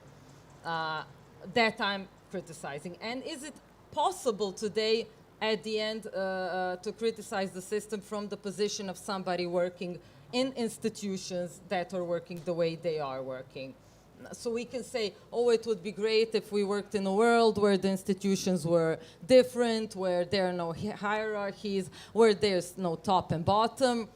that I'm criticizing? And is it possible today, at the end, to criticize the system from the position of somebody working in institutions that are working the way they are working? So we can say, oh, it would be great if we worked in a world where the institutions were different, where there are no hierarchies, where there's no top and bottom.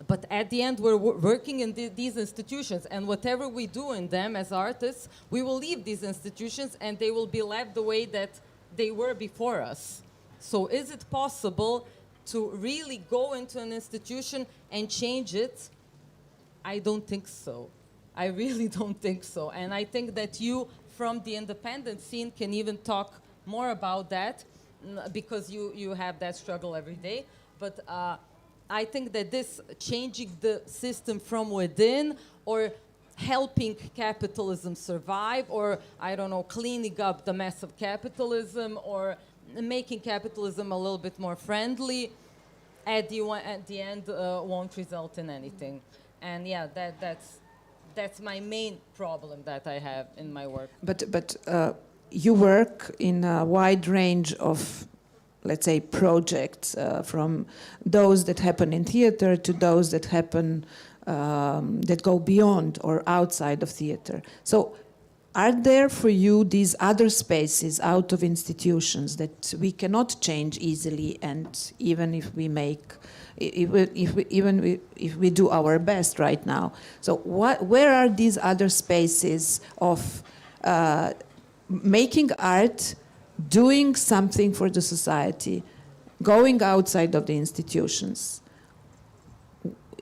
But at the end, we're working in these institutions, and whatever we do in them as artists, we will leave these institutions and they will be left the way that they were before us. So is it possible to really go into an institution and change it? I don't think so. I really don't think so. And I think that you, from the independent scene, can even talk more about that, because you have that struggle every day. But I think that this changing the system from within, or helping capitalism survive, or, I don't know, cleaning up the mess of capitalism, or making capitalism a little bit more friendly, at the end won't result in anything. And yeah, that's my main problem that I have in my work. But you work in a wide range of, let's say, projects, from those that happen in theater to those that happen, that go beyond or outside of theater. So are there for you these other spaces out of institutions that we cannot change easily, and even if we make, if we do our best right now? So where are these other spaces of making art, doing something for the society, going outside of the institutions?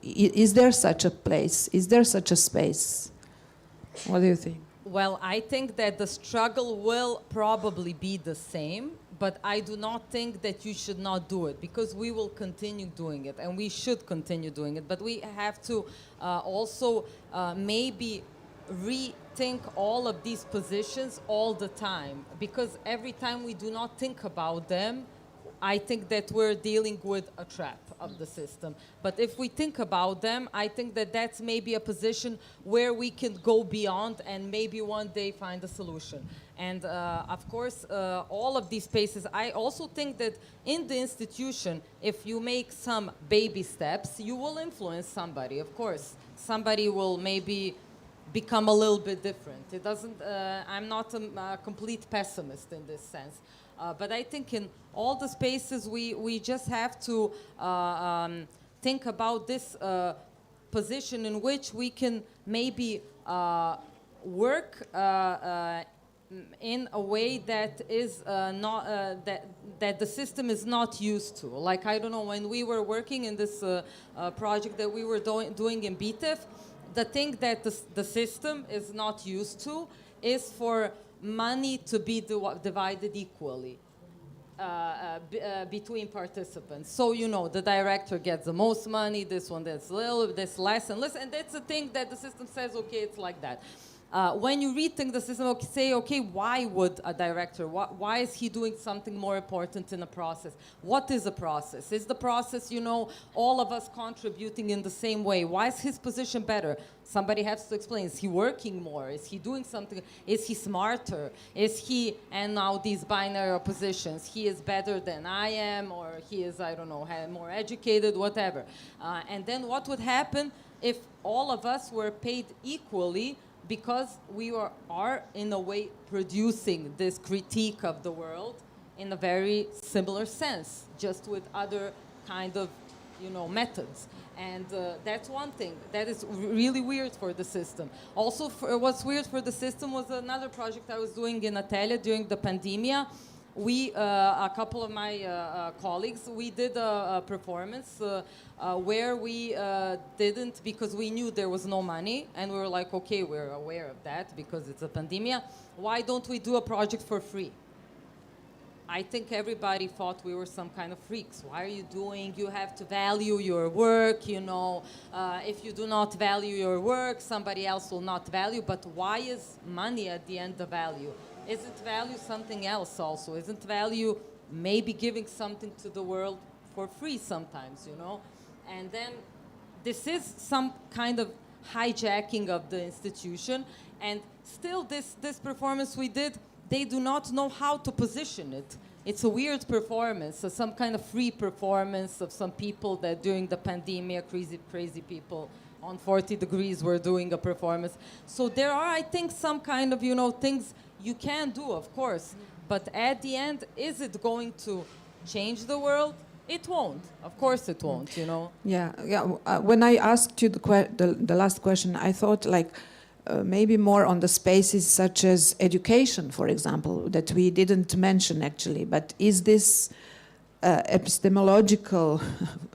Is there such a place? Is there such a space? What do you think? Well, I think that the struggle will probably be the same, but I do not think that you should not do it, because we will continue doing it, and we should continue doing it. But we have to also maybe rethink all of these positions all the time, because every time we do not think about them, I think that we're dealing with a trap of the system. But if we think about them, I think that that's maybe a position where we can go beyond and maybe one day find a solution. And of course, all of these spaces, I also think that in the institution, if you make some baby steps, you will influence somebody, of course. Somebody will maybe become a little bit different. It doesn't, I'm not a complete pessimist in this sense. But I think in all the spaces, we just have to think about this position in which we can maybe work in a way that is not that the system is not used to. Like, I don't know, when we were working in this project that we were doing in BTEF, the thing that the system is not used to is for money to be divided equally between participants. So, you know, the director gets the most money, this one gets little, this less and less, and that's the thing that the system says, okay, it's like that. When you rethink the system, say, okay, why would a director, why is he doing something more important in a process? What is a process? Is the process, you know, all of us contributing in the same way? Why is his position better? Somebody has to explain. Is he working more? Is he doing something? Is he smarter? Is he, and now these binary oppositions, he is better than I am, or he is, I don't know, more educated, whatever. And then what would happen if all of us were paid equally, because we are in a way producing this critique of the world in a very similar sense, just with other kind of, you know, methods. And that's one thing that is really weird for the system. Also, what's weird for the system was another project I was doing in Atelier during the pandemia. We, a couple of my colleagues, we did a performance where we didn't, because we knew there was no money, and we were like, okay, we're aware of that because it's a pandemia. Why don't we do a project for free? I think everybody thought we were some kind of freaks. Why are you doing? You have to value your work, you know. If you do not value your work, somebody else will not value. But why is money at the end the value? Isn't value something else also? Isn't value maybe giving something to the world for free sometimes, you know? And then this is some kind of hijacking of the institution. And still this performance we did, they do not know how to position it. It's a weird performance, so some kind of free performance of some people that during the pandemic, crazy people on 40 degrees were doing a performance. So there are, I think, some kind of, you know, things you can do, of course, but at the end, is it going to change the world? It won't. Of course it won't, you know. Yeah. When I asked you the last question, I thought like maybe more on the spaces such as education, for example, that we didn't mention actually. But is this epistemological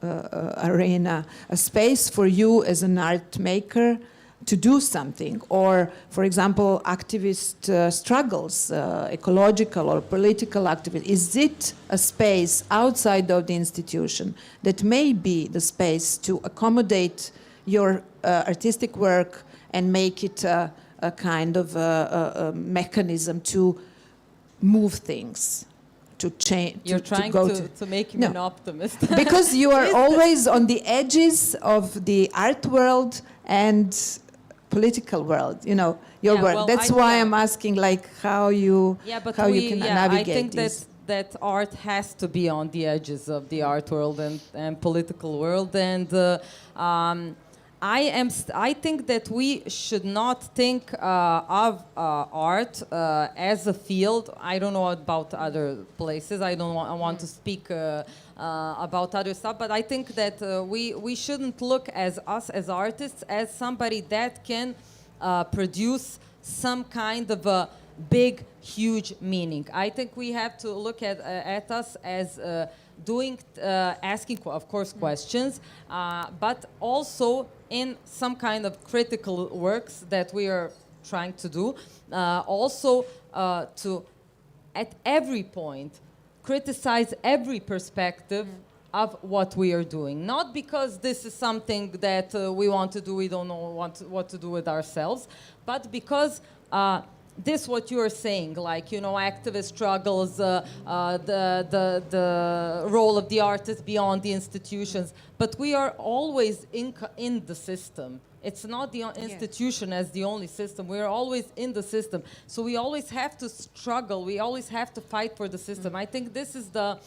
arena a space for you as an art maker to do something? Or, for example, activist struggles, ecological or political activism, is it a space outside of the institution that may be the space to accommodate your artistic work and make it a kind of a mechanism to move things, to change? You're trying to make me an optimist. Because you are always on the edges of the art world and political world, you know, your work. Well, that's why I'm asking, like, how you can navigate I think this. that art has to be on the edges of the art world and political world. And I think that we should not think of art as a field. I don't know about other places. I don't want to speak about other stuff, but I think that we shouldn't look as us as artists as somebody that can produce some kind of a big, huge meaning. I think we have to look at us as asking, of course, questions, but also in some kind of critical works that we are trying to do, also to, at every point, criticize every perspective of what we are doing. Not because this is something that we want to do, we don't know what to do with ourselves, but because this what you're saying, like, you know, activist struggles, the role of the artist beyond the institutions, but we are always in the system. It's not the institution as the only system. We're always in the system. So we always have to struggle. We always have to fight for the system. I think this is the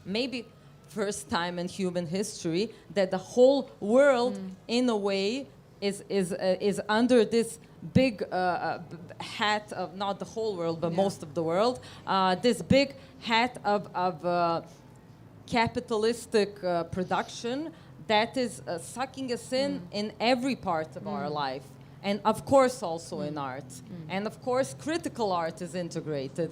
maybe first time in human history that the whole world, in a way, is under this big hat of, not the whole world, but most of the world, this big hat of capitalistic production that is sucking us in every part of our life. And of course also in art. And of course critical art is integrated.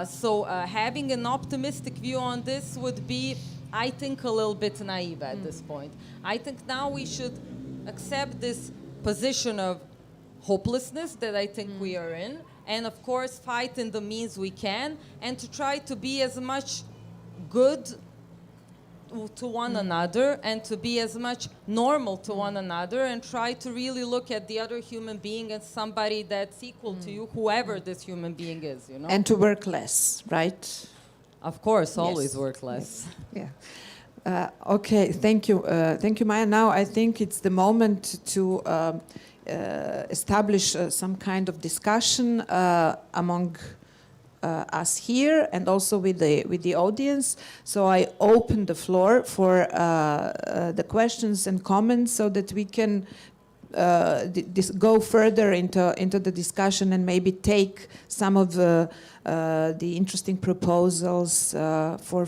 So having an optimistic view on this would be, I think, a little bit naive at this point. I think now we should accept this position of hopelessness that I think we are in, and of course fight in the means we can, and to try to be as much good to one another and to be as much normal to one another, and try to really look at the other human being as somebody that's equal to you, whoever this human being is, you know. And to work less, right? Of course, always work less. Yes. Yeah. Okay, thank you, Maja. Now I think it's the moment to establish some kind of discussion among us here and also with the audience. So I open the floor for the questions and comments so that we can go further into the discussion and maybe take some of the interesting proposals for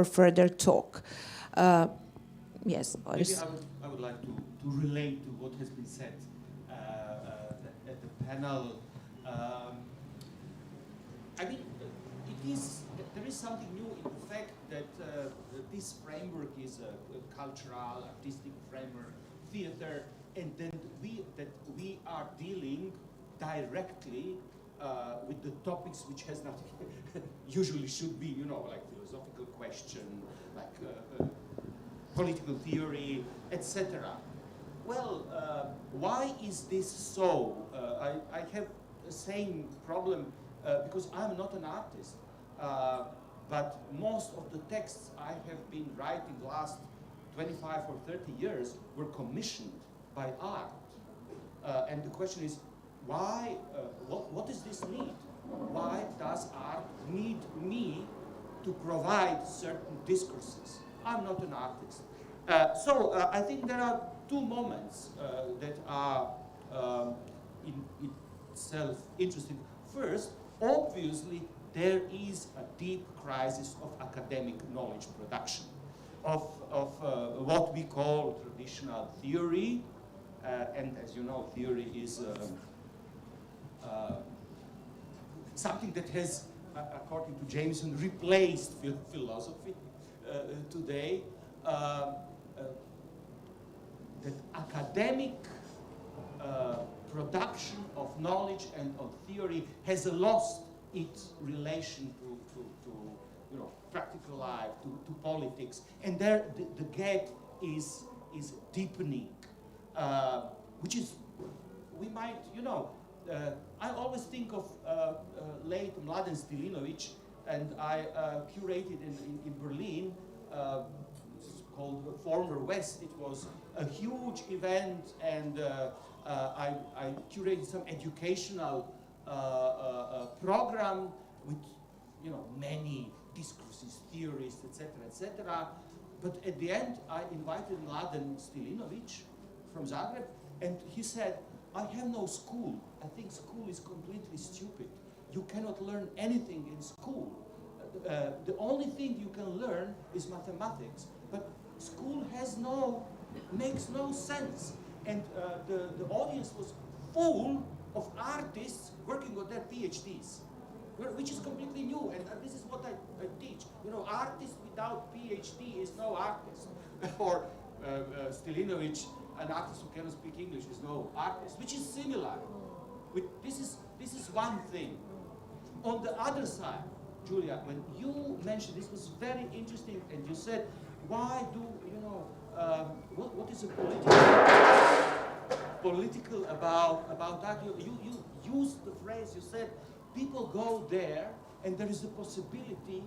further talk. Yes, Boris. Maybe I would like to relate to what has been said at the panel. I mean, there is something new in the fact that this framework is a cultural, artistic framework, theater, and then we are dealing directly with the topics which has nothing, usually should be, you know, like philosophical question, like political theory, etc. Well, why is this so? I have the same problem because I'm not an artist, but most of the texts I have been writing the last 25 or 30 years were commissioned by art. And the question is, why, what is this need? Why does art need me to provide certain discourses? I'm not an artist. So I think there are two moments that are in itself interesting. First, obviously, there is a deep crisis of academic knowledge production, of what we call traditional theory, and as you know, theory is something that has, according to Jameson, replaced philosophy today. That academic production of knowledge and of theory has lost its relation to you know, practical life, to politics, and there the gap is deepening, which is, we might, you know, I always think of late Mladen Stilinović, and I curated in Berlin, called Former West. It was a huge event, and I curated some educational program with, you know, many discourses, theories, etc., etc. But at the end, I invited Mladen Stilinović from Zagreb, and he said, I have no school. I think school is completely stupid. You cannot learn anything in school. The only thing you can learn is mathematics. But school makes no sense. And the audience was full of artists working on their PhDs, which is completely new. And this is what I teach. You know, artist without PhD is no artist. Or Stilinović, an artist who cannot speak English, is no artist, which is similar. This is one thing. On the other side, Julia, when you mentioned, this was very interesting, and you said, why do, you know, what is a political about that? You used the phrase, you said, people go there and there is a possibility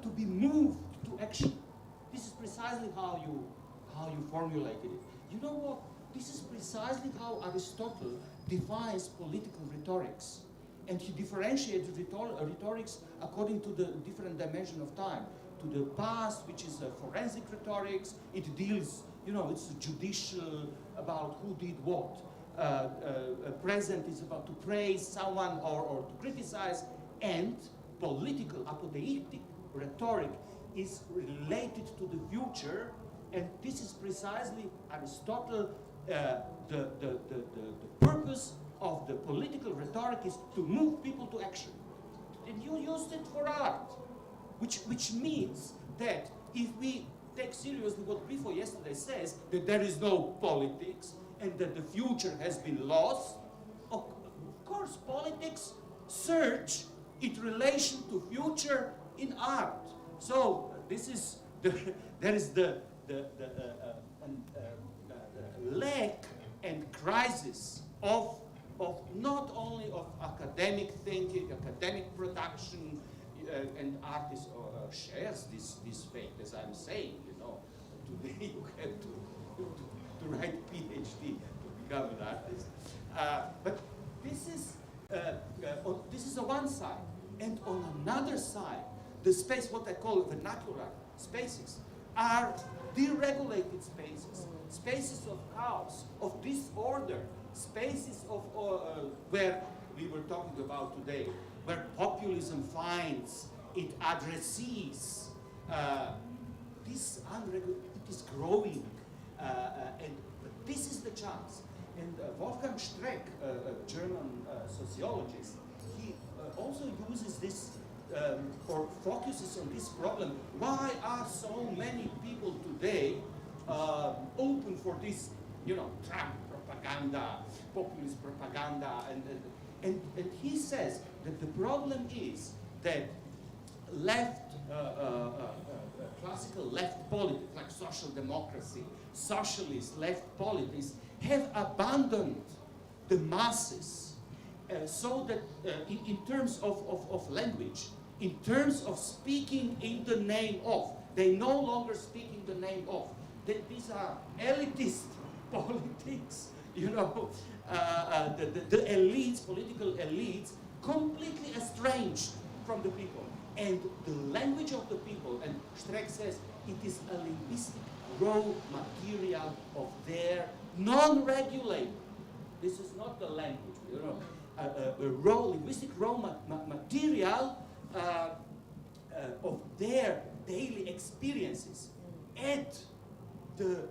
to be moved to action. This is precisely how you formulated it. You know what? This is precisely how Aristotle defines political rhetorics. And he differentiates rhetorics according to the different dimension of time. To the past, which is forensic rhetorics, it deals, it's judicial, about who did what. Present is about to praise someone or to criticize, and political, apodeictic rhetoric is related to the future, and this is precisely Aristotle. The purpose of the political rhetoric is to move people to action. And you used it for art, which means that if we take seriously what Grifo yesterday says, that there is no politics and that the future has been lost, of course politics search its relation to future in art. So this is there is the lack and crisis of not only of academic thinking, academic production, and artists shares this fate, as I'm saying, today you have to write PhD to become an artist. But this is on one side, and on another side, the space, what I call vernacular spaces, are deregulated spaces, spaces of chaos, of disorder, spaces of where we were talking about today, where populism finds its addressees. This it is growing, and this is the chance. And Wolfgang Streeck, a German sociologist, he also uses this or focuses on this problem. Why are so many people today open for this, Trump propaganda, populist propaganda, and he says that the problem is that classical left politics, like social democracy, socialist left politics, have abandoned the masses, so that in terms of language, in terms of speaking in the name of, they no longer speak in the name of. These are elitist politics, the elites, political elites, completely estranged from the people. And the language of the people, and Streeck says, it is a linguistic raw material of their non-regulated. This is not the language, a linguistic raw material of their daily experiences. Add the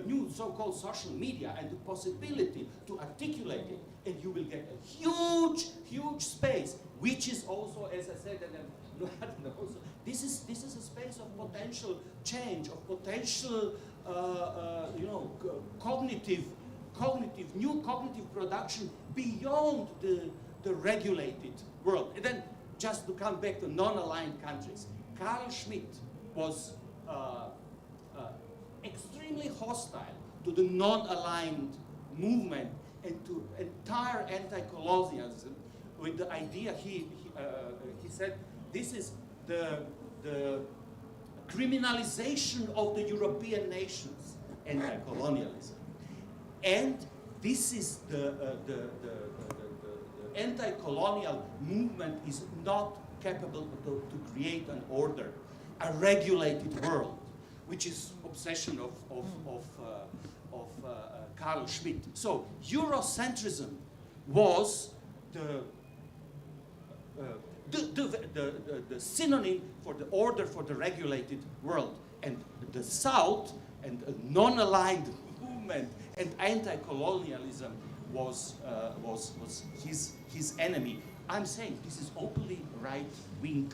new so-called social media and the possibility to articulate it, and you will get a huge, huge space, which is also, as I said, also, this is a space of potential change, of potential, new cognitive production beyond the regulated world. And then, just to come back to non-aligned countries, Carl Schmitt was extremely hostile to the non-aligned movement and to entire anti-colonialism, with the idea he said this is the criminalization of the European nations, anti-colonialism, and this is the anti-colonial movement is not capable to create an order, a regulated world, which is obsession of Carl Schmitt. So Eurocentrism was the synonym for the order for the regulated world, and the South and a non-aligned movement and anti-colonialism was his enemy. I'm saying this is openly right-wing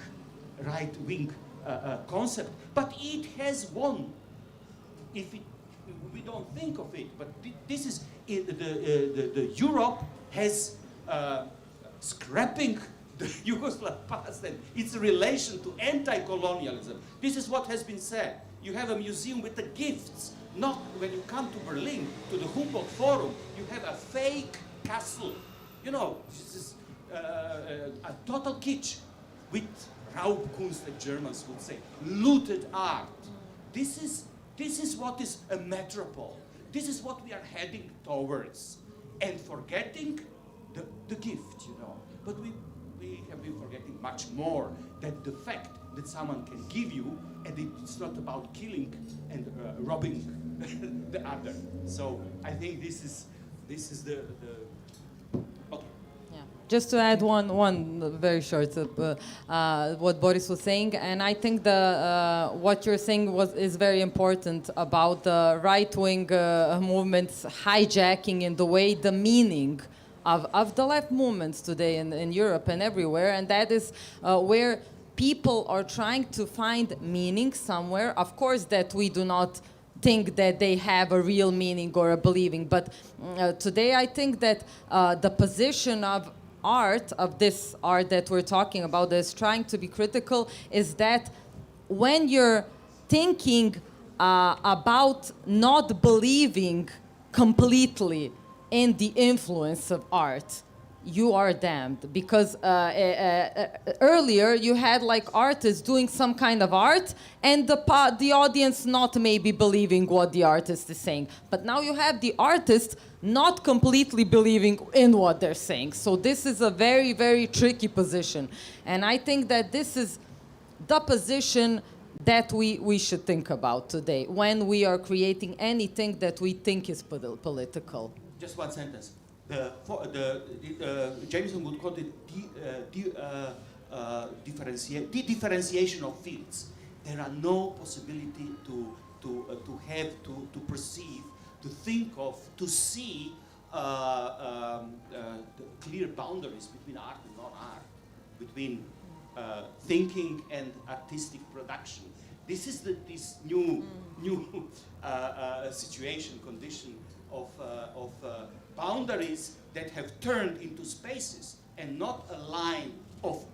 concept, but it has won. If we don't think of it, but this is the Europe has scrapping the Yugoslav past and its relation to anti-colonialism. This is what has been said. You have a museum with the gifts. Not when you come to Berlin, to the Humboldt Forum, you have a fake castle You know, this is a total kitsch with Raubkunst, the Germans would say, looted art. This is what is a metropole. This is what we are heading towards, and forgetting the gift, you know. But we have been forgetting much more than the fact that someone can give you, and it's not about killing and robbing the other. So I think this is the okay. Yeah. Just to add one very short what Boris was saying, and I think what you're saying is very important about the right-wing movements hijacking in the way the meaning of the left movements today in Europe and everywhere, and that is where people are trying to find meaning somewhere. Of course, that we do not think that they have a real meaning or a believing, but today I think that the position of art, of this art that we're talking about, is trying to be critical, is that when you're thinking about not believing completely in the influence of art, you are damned. Because earlier you had like artists doing some kind of art and the audience not maybe believing what the artist is saying. But now you have the artist not completely believing in what they're saying. So this is a very, very tricky position. And I think that this is the position that we should think about today when we are creating anything that we think is political. Just one sentence. Jameson would call it differentiation of fields. There are no possibility to perceive, to think of, to see the clear boundaries between art and non-art, between thinking and artistic production. This is this new situation, condition of boundaries that have turned into spaces and not a line of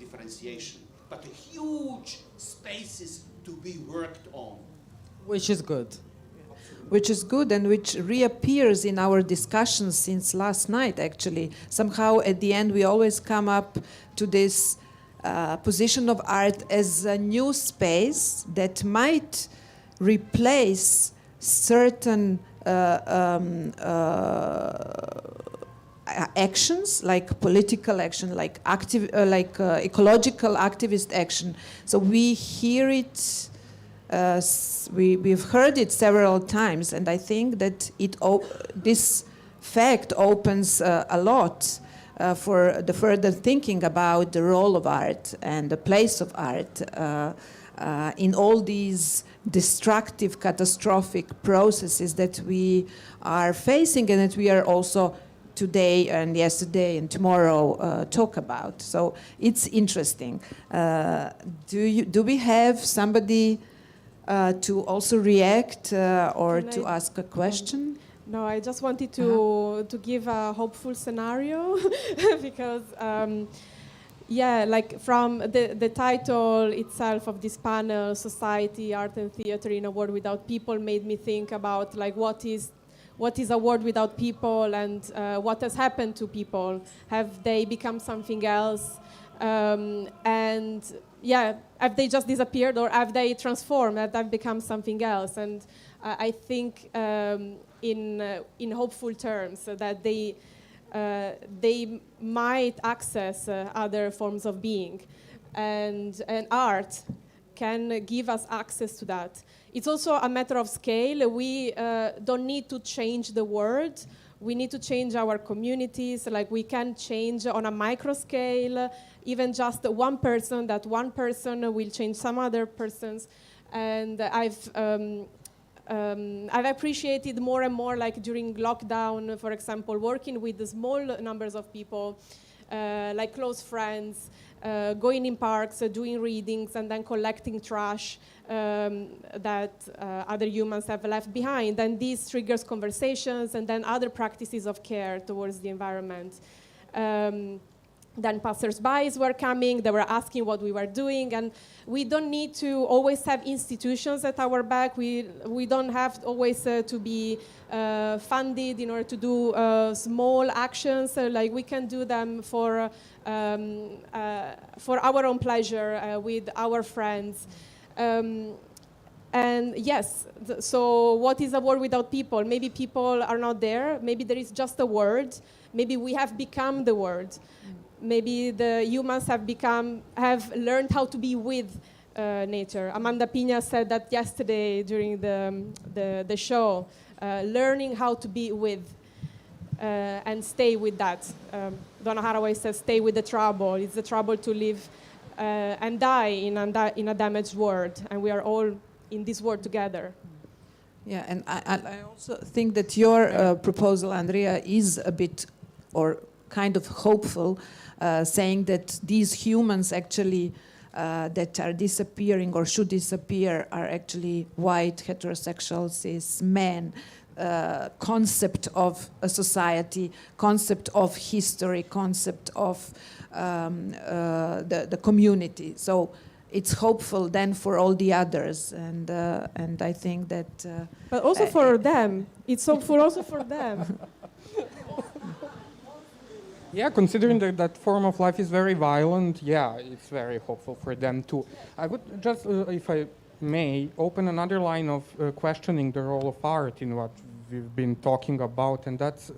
differentiation, but a huge spaces to be worked on. Which is good. Which is good and which reappears in our discussions since last night, actually. Somehow at the end we always come up to this position of art as a new space that might replace certain actions, like political action, like ecological activist action. So we hear it, we've heard it several times, and I think that this fact opens a lot for the further thinking about the role of art and the place of art in all these destructive, catastrophic processes that we are facing and that we are also today and yesterday and tomorrow talk about. So it's interesting. Do we have somebody to also react or to ask a question? No, I just wanted to give a hopeful scenario because yeah, like from the title itself of this panel, Society, Art and Theater in a World Without People, made me think about like what is a world without people, and what has happened to people. Have they become something else? And yeah, have they just disappeared, or have they transformed? Have they become something else? And I think in hopeful terms that they might access other forms of being, and art can give us access to that. It's also a matter of scale. We don't need to change the world. We need to change our communities. Like we can change on a micro scale, even just one person. That one person will change some other persons. And I've appreciated more and more, like during lockdown, for example, working with the small numbers of people, like close friends, going in parks, doing readings, and then collecting trash that other humans have left behind. And this triggers conversations and then other practices of care towards the environment. Then passers-by were coming, they were asking what we were doing, and we don't need to always have institutions at our back. We don't have always to be funded in order to do small actions. Like we can do them for our own pleasure with our friends. And yes, so what is a world without people? Maybe people are not there. Maybe there is just a word. Maybe we have become the word. Maybe the humans have learned how to be with nature. Amanda Pina said that yesterday during the show, learning how to be with and stay with that. Donna Haraway says, stay with the trouble. It's the trouble to live and die in a damaged world, and we are all in this world together. Yeah, and I also think that your proposal, Andrea, is a bit or kind of hopeful, saying that these humans actually that are disappearing or should disappear are actually white, heterosexual, cis men, concept of a society, concept of history, concept of the community. So it's hopeful then for all the others, and I think that. But also for them, it's hopeful also for them. Yeah, considering that form of life is very violent, yeah, it's very hopeful for them too. I would just, if I may, open another line of questioning the role of art in what we've been talking about, and that's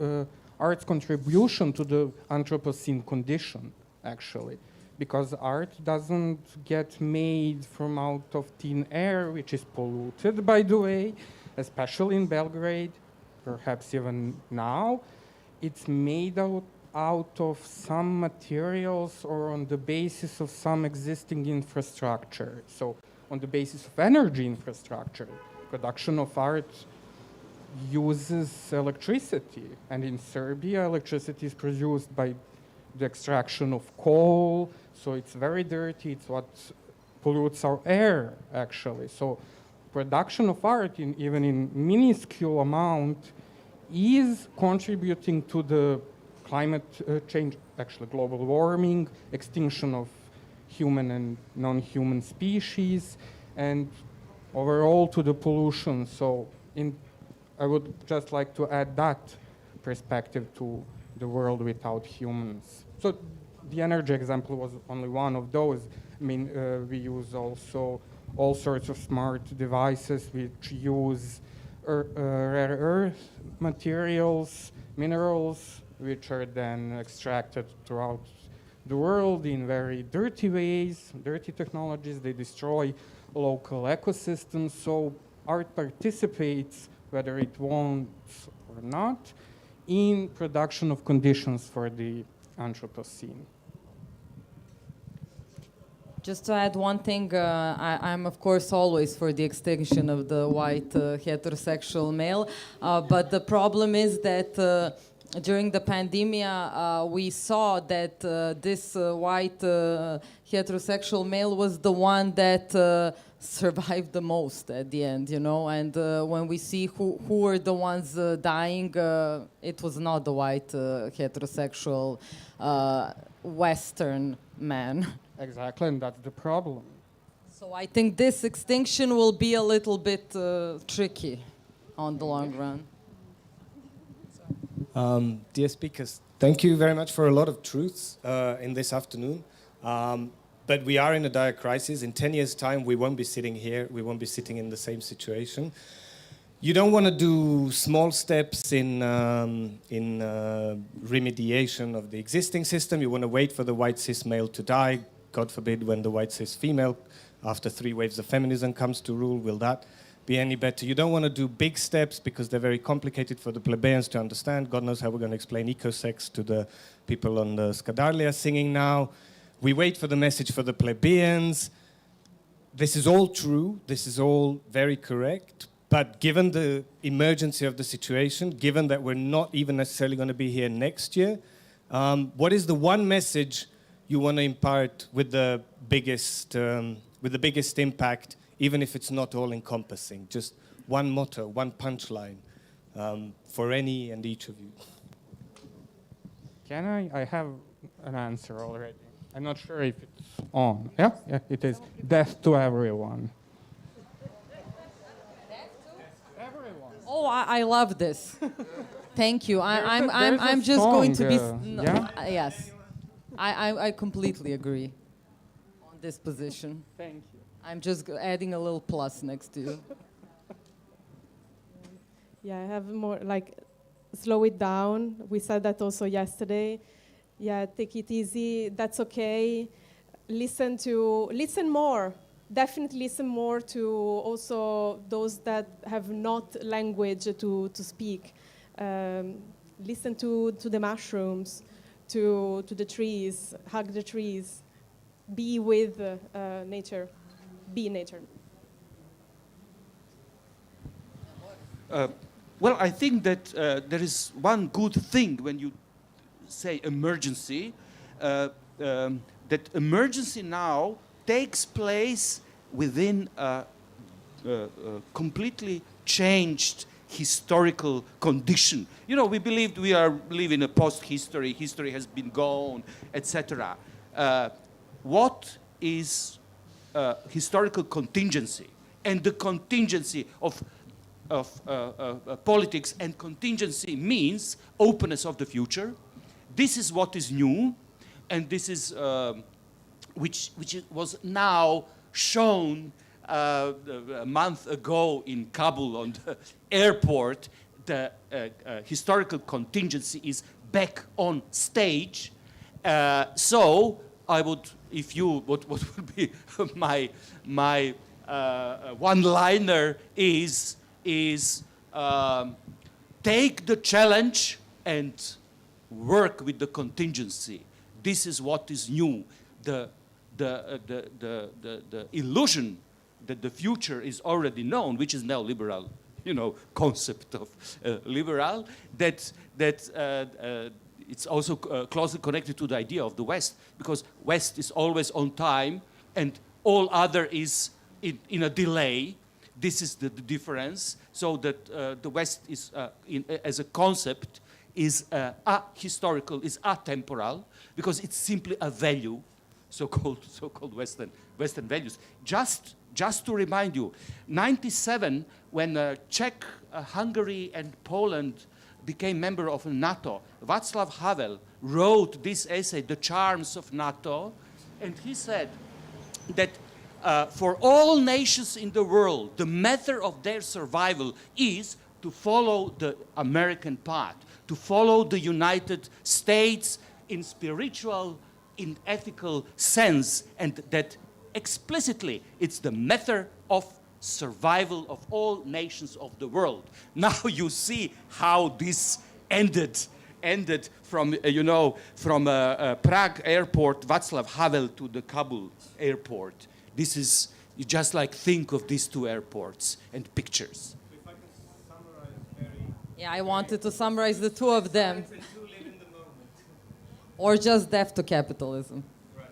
art's contribution to the Anthropocene condition, actually. Because art doesn't get made from out of thin air, which is polluted, by the way, especially in Belgrade, perhaps even now. It's made out of some materials or on the basis of some existing infrastructure. So on the basis of energy infrastructure, production of art uses electricity. And in Serbia, electricity is produced by the extraction of coal. So it's very dirty. It's what pollutes our air, actually. So production of art, even in minuscule amount, is contributing to the climate change, actually global warming, extinction of human and non-human species, and overall to the pollution. So I would just like to add that perspective to the world without humans. So the energy example was only one of those. I mean, we use also all sorts of smart devices which use rare earth materials, minerals, which are then extracted throughout the world in very dirty ways, dirty technologies. They destroy local ecosystems. So art participates, whether it wants or not, in production of conditions for the Anthropocene. Just to add one thing, I'm of course always for the extinction of the white heterosexual male, but the problem is that during the pandemia, we saw that this white heterosexual male was the one that survived the most at the end, you know. And when we see who were the ones dying, it was not the white heterosexual Western man. Exactly, and that's the problem. So I think this extinction will be a little bit tricky on the long run. Dear speakers, thank you very much for a lot of truths in this afternoon. But we are in a dire crisis. In 10 years' time, we won't be sitting here. We won't be sitting in the same situation. You don't want to do small steps in remediation of the existing system. You want to wait for the white cis male to die. God forbid when the white cis female, after 3 waves of feminism, comes to rule, will that be any better? You don't want to do big steps because they're very complicated for the plebeians to understand. God knows how we're going to explain eco-sex to the people on the Skadarlia singing now. We wait for the message for the plebeians. This is all true. This is all very correct. But given the emergency of the situation, given that we're not even necessarily going to be here next year, what is the one message you want to impart with the biggest impact, even if it's not all-encompassing? Just one motto, one punchline for any and each of you. Can I? I have an answer already. I'm not sure if it's on. Yeah, yeah, it is. Death to everyone. Everyone. Oh, I love this. Thank you. I'm There's a just going to be. song, yeah? Yes, I completely agree on this position. Thank you. I'm just adding a little plus next to you. Yeah, I have more like slow it down. We said that also yesterday. Yeah, take it easy. That's okay. Listen more. Definitely listen more to also those that have not language to speak. Listen to the mushrooms, to the trees, hug the trees, be with nature, be nature. Well, I think that there is one good thing when you say emergency, that emergency now takes place within a completely changed historical condition. You know, we believed we live in a post-history, history has been gone, etc. What is historical contingency? And the contingency of politics and contingency means openness of the future. This is what is new, and this is which was now shown a month ago in Kabul on the airport. The historical contingency is back on stage. So I would, if you, what would be my one-liner is take the challenge and work with the contingency. This is what is new. The illusion that the future is already known, which is neoliberal, concept of liberal, that it's also closely connected to the idea of the West, because West is always on time and all other is in a delay. This is the difference. So that the West is, as a concept, is ahistorical, is atemporal, because it's simply a value, so-called Western values. Just to remind you, 1997, when Czech, Hungary, and Poland became member of NATO, Václav Havel wrote this essay, The Charms of NATO, and he said that for all nations in the world, the method of their survival is to follow the American path, to follow the United States in spiritual, in ethical sense, and that explicitly it's the method of survival of all nations of the world. Now you see how this ended from Prague airport, Václav Havel, to the Kabul airport. This is, you just like think of these two airports and pictures. If I can summarize very... Yeah, I wanted to summarize the two of them. And to live in the moment. Or just death to capitalism. Right.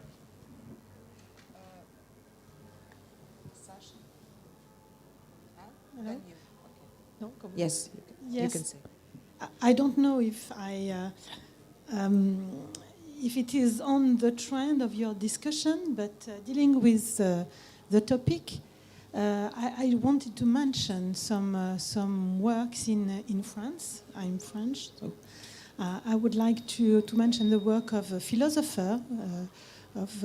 Hello? No, come on. Yes, you Yes. can say. I don't know if if it is on the trend of your discussion, but dealing with the topic, I wanted to mention some works in France. I'm French, so I would like to mention the work of a philosopher, of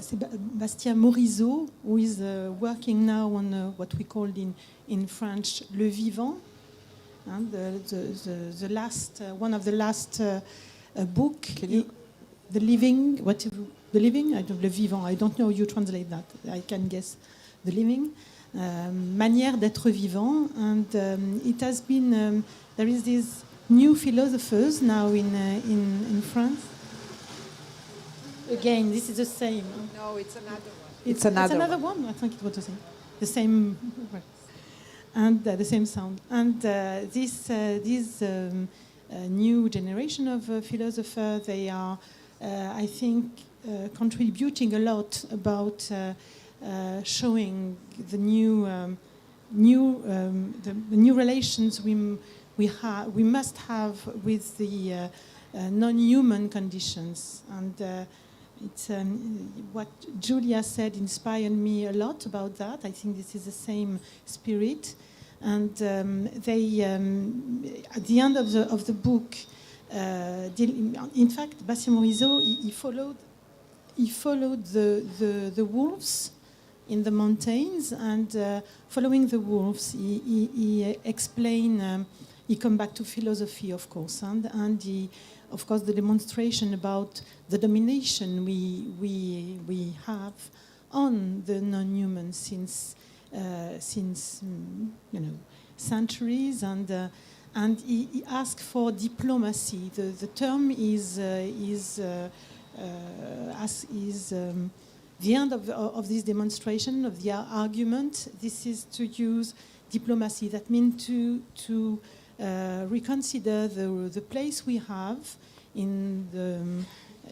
Sébastien Morisot, who is working now on what we call in French le vivant, the last one of the last book. The living, the living, le vivant. I don't know how you translate that. I can guess the living, manière d'être vivant, and it has been there is these new philosophers now in France. Again, this is the same. No, it's another one. It's another one. I think it was the same, and the same sound. And this new generation of philosophers, they are, I think, contributing a lot about showing the new relations we must have with the non-human conditions. And it's what Julia said inspired me a lot about that. I think this is the same spirit. And they, at the end of the book, in fact, Bassem Morisot, he followed the wolves in the mountains, and following the wolves, he explained. He come back to philosophy, of course, and of course the demonstration about the domination we have on the non-human since centuries, and he asked for diplomacy. The term is the end of this demonstration, of the argument. This is to use diplomacy. That means to reconsider the place we have in the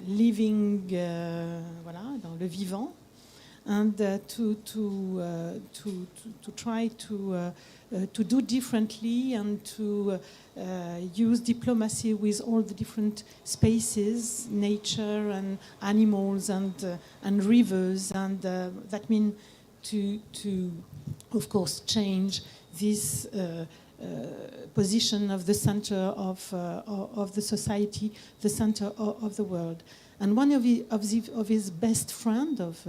living, dans le vivant, and to try to do differently, and to use diplomacy with all the different spaces, nature and animals and rivers, and that means to of course change this position of the center of the society, the center of the world. And one of his best friends, of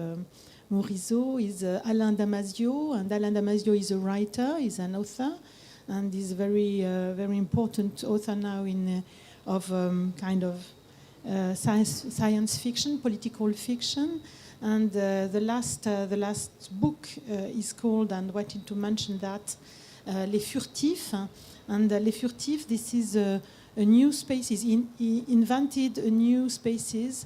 Morisot, is Alain Damasio, and Alain Damasio is a writer, is an author, and is very important author now of kind of science fiction, political fiction. And the last book is called, and wanted to mention that, Les Furtifs. And Les Furtifs, this is a new species. He invented a new species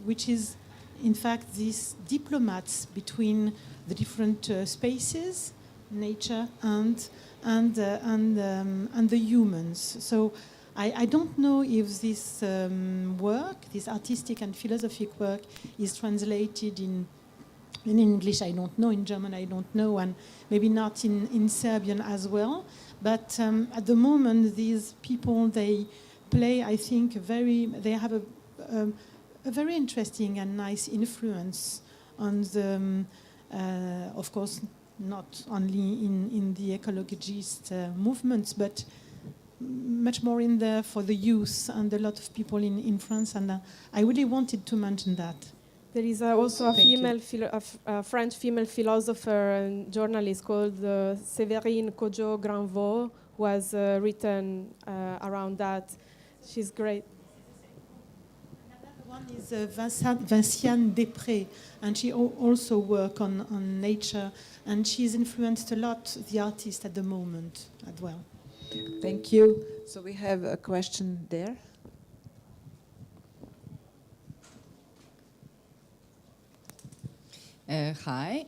which is, in fact, these diplomats between the different spaces, nature and the humans. So I don't know if this work, this artistic and philosophic work, is translated in English. I don't know. In German, I don't know, and maybe not in Serbian as well. But at the moment, these people, they play, I think, they have a very interesting and nice influence on the, of course, not only in the ecologist movements, but much more in there for the youth and a lot of people in France. And I really wanted to mention that. There is also a French female philosopher and journalist called Séverine Cojo-Granvaux, who has written around that. She's great. Another one is Vinciane Després, and she also works on nature, and she's influenced a lot the artist at the moment as well. Thank you. So we have a question there. Hi,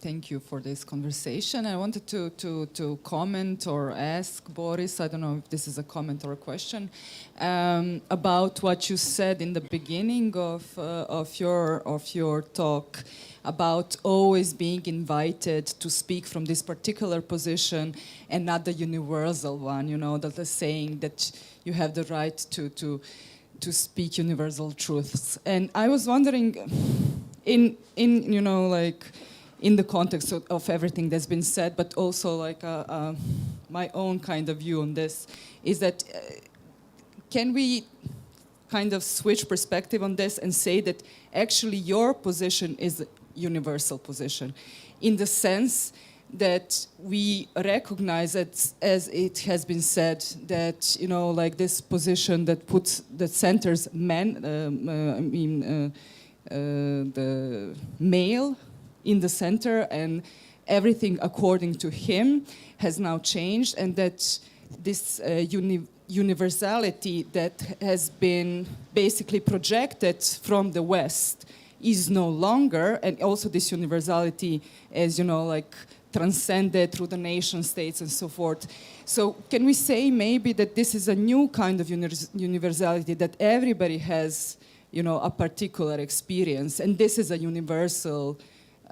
thank you for this conversation. I wanted to comment or ask Boris, I don't know if this is a comment or a question, about what you said in the beginning of your talk about always being invited to speak from this particular position and not the universal one, that is saying that you have the right to speak universal truths. And I was wondering, in the context of everything that's been said, but also my own kind of view on this, is that can we kind of switch perspective on this and say that actually your position is a universal position, in the sense that we recognize it, as it has been said, that this position that centers men, the male in the center, and everything according to him has now changed, and that this universality that has been basically projected from the West is no longer, and also this universality is, transcended through the nation states and so forth. So can we say maybe that this is a new kind of universality, that everybody has a particular experience, and this is a universal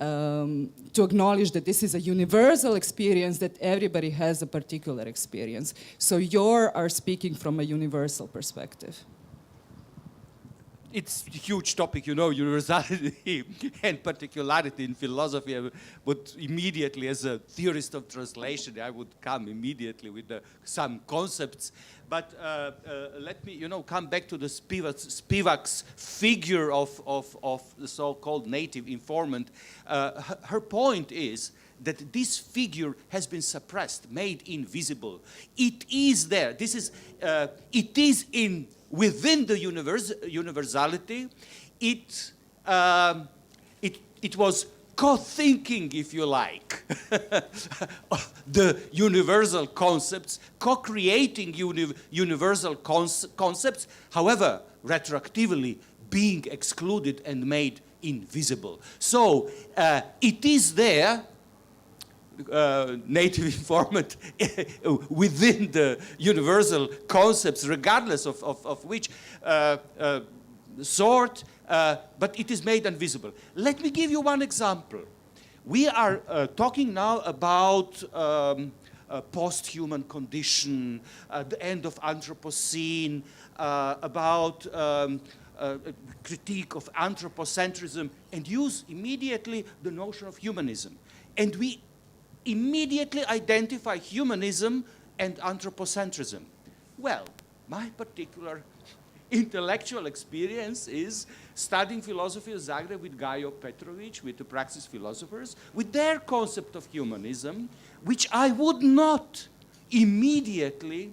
to acknowledge that this is a universal experience, that everybody has a particular experience. So you are speaking from a universal perspective. It's a huge topic, you know, universality and particularity in philosophy. I would immediately, as a theorist of translation, I would come immediately with some concepts. But let me, you know, come back to the Spivak's figure of the so-called native informant. Her point is that this figure has been suppressed, made invisible. It is there. This is, it is in within the universality. It was co-thinking, if you like, the universal concepts, co-creating universal concepts, however, retroactively being excluded and made invisible. So it is there, native informant, within the universal concepts, regardless of which sort, but it is made invisible. Let me give you one example. We are talking now about post-human condition, the end of Anthropocene, about critique of anthropocentrism, and use immediately the notion of humanism. And we immediately identify humanism and anthropocentrism. Well, my particular intellectual experience is studying philosophy in Zagreb with Gajo Petrović, with the praxis philosophers, with their concept of humanism, which I would not immediately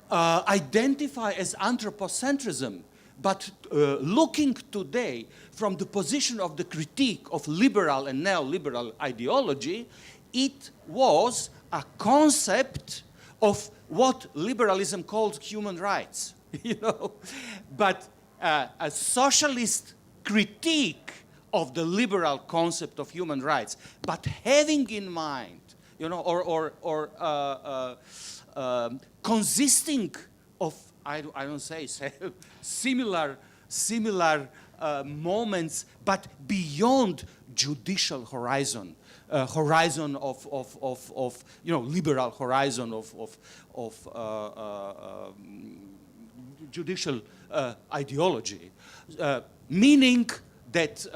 identify as anthropocentrism, but looking today from the position of the critique of liberal and neoliberal ideology, it was a concept of what liberalism called human rights, you know, but a socialist critique of the liberal concept of human rights, but having in mind, you know, or consisting of, I don't say similar moments, but beyond judicial horizon, horizon of you know, liberal horizon of judicial ideology, meaning that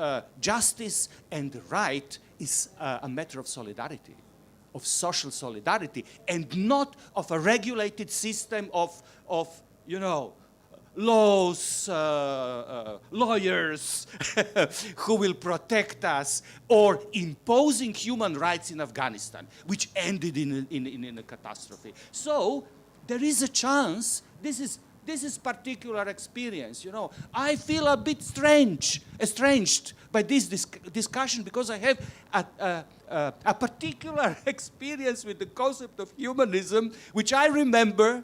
justice and right is a matter of solidarity, of social solidarity, and not of a regulated system of you know, laws, lawyers who will protect us, or imposing human rights in Afghanistan, which ended in a catastrophe. So there is a chance, this is particular experience, you know. I feel a bit estranged by this discussion, because I have a particular experience with the concept of humanism, which I remember,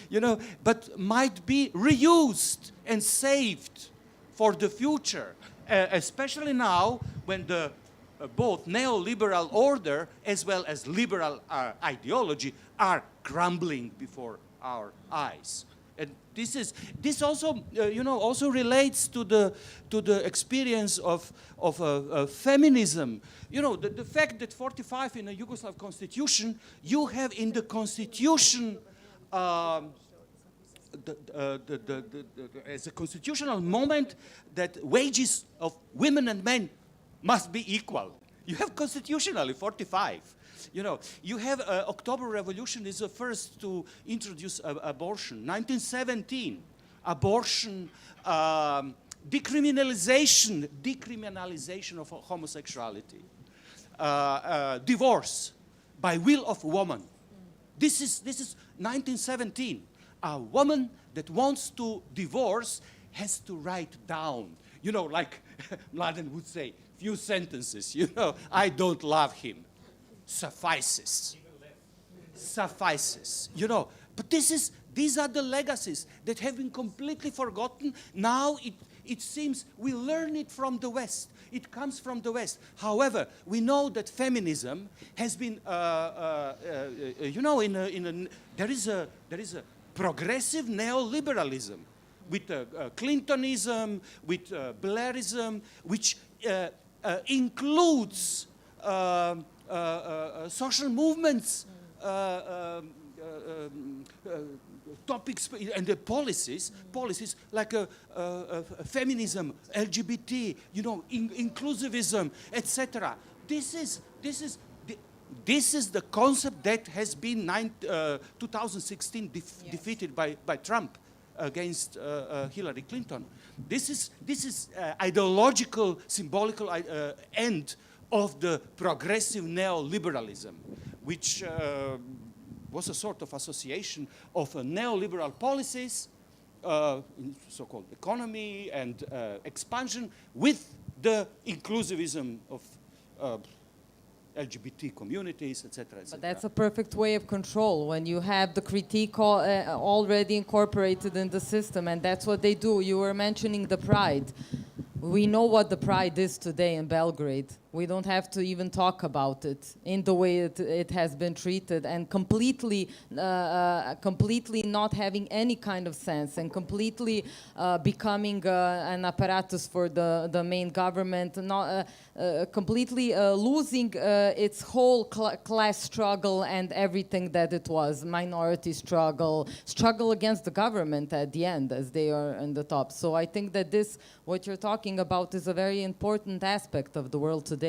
you know, but might be reused and saved for the future, especially now when the both neoliberal order as well as liberal ideology are crumbling before our eyes. And this also you know, also relates to the experience of feminism. You know, the fact that 45 in a Yugoslav constitution, you have in the constitution as a constitutional moment that wages of women and men must be equal. You have constitutionally 45. You know, you have October Revolution is the first to introduce abortion. 1917, abortion, decriminalization of homosexuality, divorce by will of woman. This is 1917. A woman that wants to divorce has to write down, you know, like Mladen would say, few sentences, you know, I don't love him. Suffices, you know. But these are the legacies that have been completely forgotten. Now it seems we learn it from the West. It comes from the West. However, we know that feminism has been, you know, there is a progressive neoliberalism with Clintonism, with Blairism, which includes social movements, topics and the policies like feminism, LGBT, inclusivism, etc. This is the concept that has been 2016 defeated by Trump against Hillary Clinton. This is ideological, symbolical end of the progressive neoliberalism, which was a sort of association of neoliberal policies, in so-called economy and expansion, with the inclusivism of LGBT communities, etc. But that's a perfect way of control, when you have the critique already incorporated in the system, and that's what they do. You were mentioning the pride. We know what the pride is today in Belgrade. We don't have to even talk about it in the way it has been treated, and completely not having any kind of sense, and completely becoming an apparatus for the main government, completely losing its whole class struggle and everything that it was, minority struggle against the government at the end, as they are in the top. So I think that what you're talking about is a very important aspect of the world today.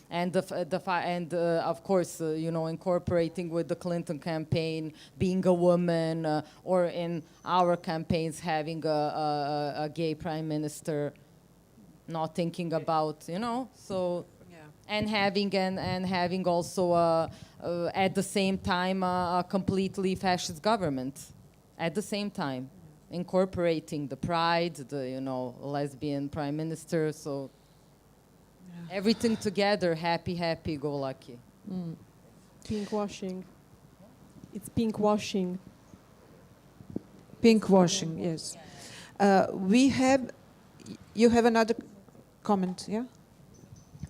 And of course, incorporating with the Clinton campaign, being a woman, or in our campaigns having a gay prime minister, not thinking about, so, yeah. and having also at the same time a completely fascist government, at the same time, incorporating the pride, the lesbian prime minister, so. Everything together, happy, go lucky. Pinkwashing. It's pinkwashing. Pinkwashing, yes. You have another comment, yeah?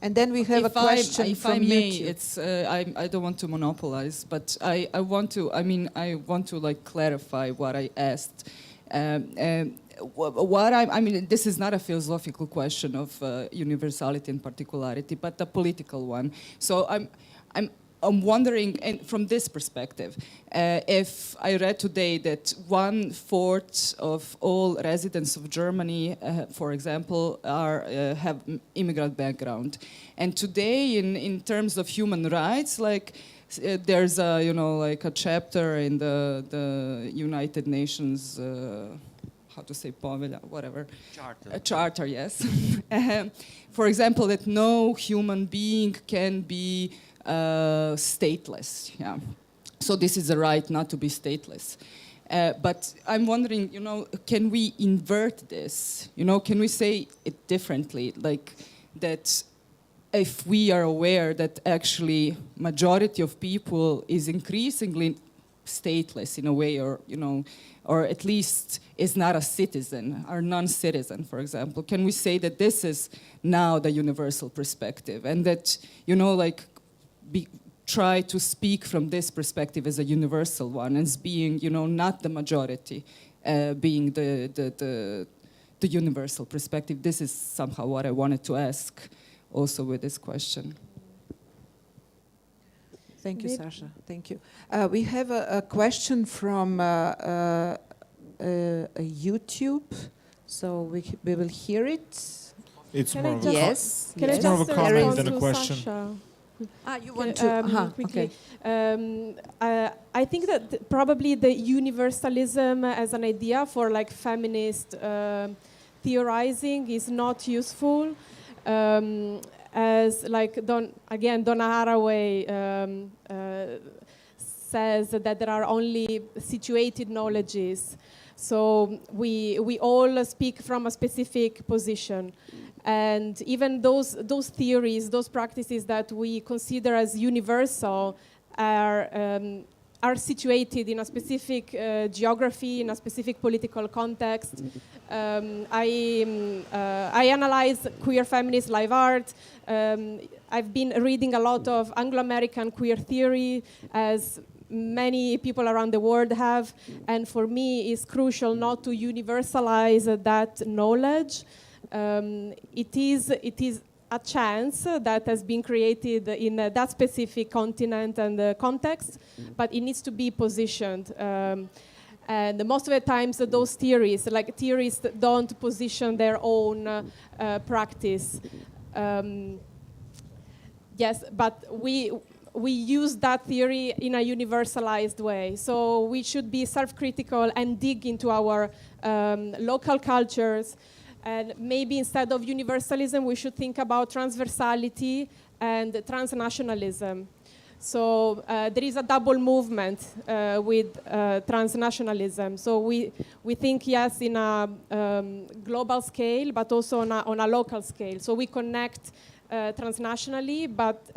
And then we have a question from YouTube. It's I don't want to monopolize, but I want to like clarify what I asked. This is not a philosophical question of universality and particularity, but a political one. So I'm wondering, and from this perspective, if I read today that 1/4 of all residents of Germany, for example, have immigrant background, and today, in terms of human rights, like. There's a chapter in the United Nations. How to say povelja, whatever. Charter. A charter, yes. For example, that no human being can be stateless. Yeah. So this is a right not to be stateless. But I'm wondering, can we invert this? Can we say it differently? Like that if we are aware that actually majority of people is increasingly stateless in a way, or at least is not a citizen, or non-citizen, for example. Can we say that this is now the universal perspective, and that, try to speak from this perspective as a universal one, as being, not the majority, being the universal perspective? This is somehow what I wanted to ask also with this question. Thank you, Sasha. Thank you. We have a question from YouTube, so we will hear it. It's more of a comment than a question. You want to? Quickly. Okay. I think that probably the universalism as an idea for feminist theorizing is not useful. As Donna Haraway says that there are only situated knowledges, so we all speak from a specific position, and even those theories, those practices that we consider as universal are situated in a specific geography, in a specific political context. I analyze queer feminist live art. I've been reading a lot of Anglo-American queer theory, as many people around the world have, and for me it's crucial not to universalize that knowledge. It is a chance that has been created in that specific continent and context, but it needs to be positioned. And most of the times, those theories, like theorists, don't position their own practice. Yes, but we use that theory in a universalized way. So we should be self-critical and dig into our local cultures. And maybe instead of universalism, we should think about transversality and transnationalism. So there is a double movement with transnationalism. So we think, yes, in a global scale, but also on a local scale. So we connect transnationally, but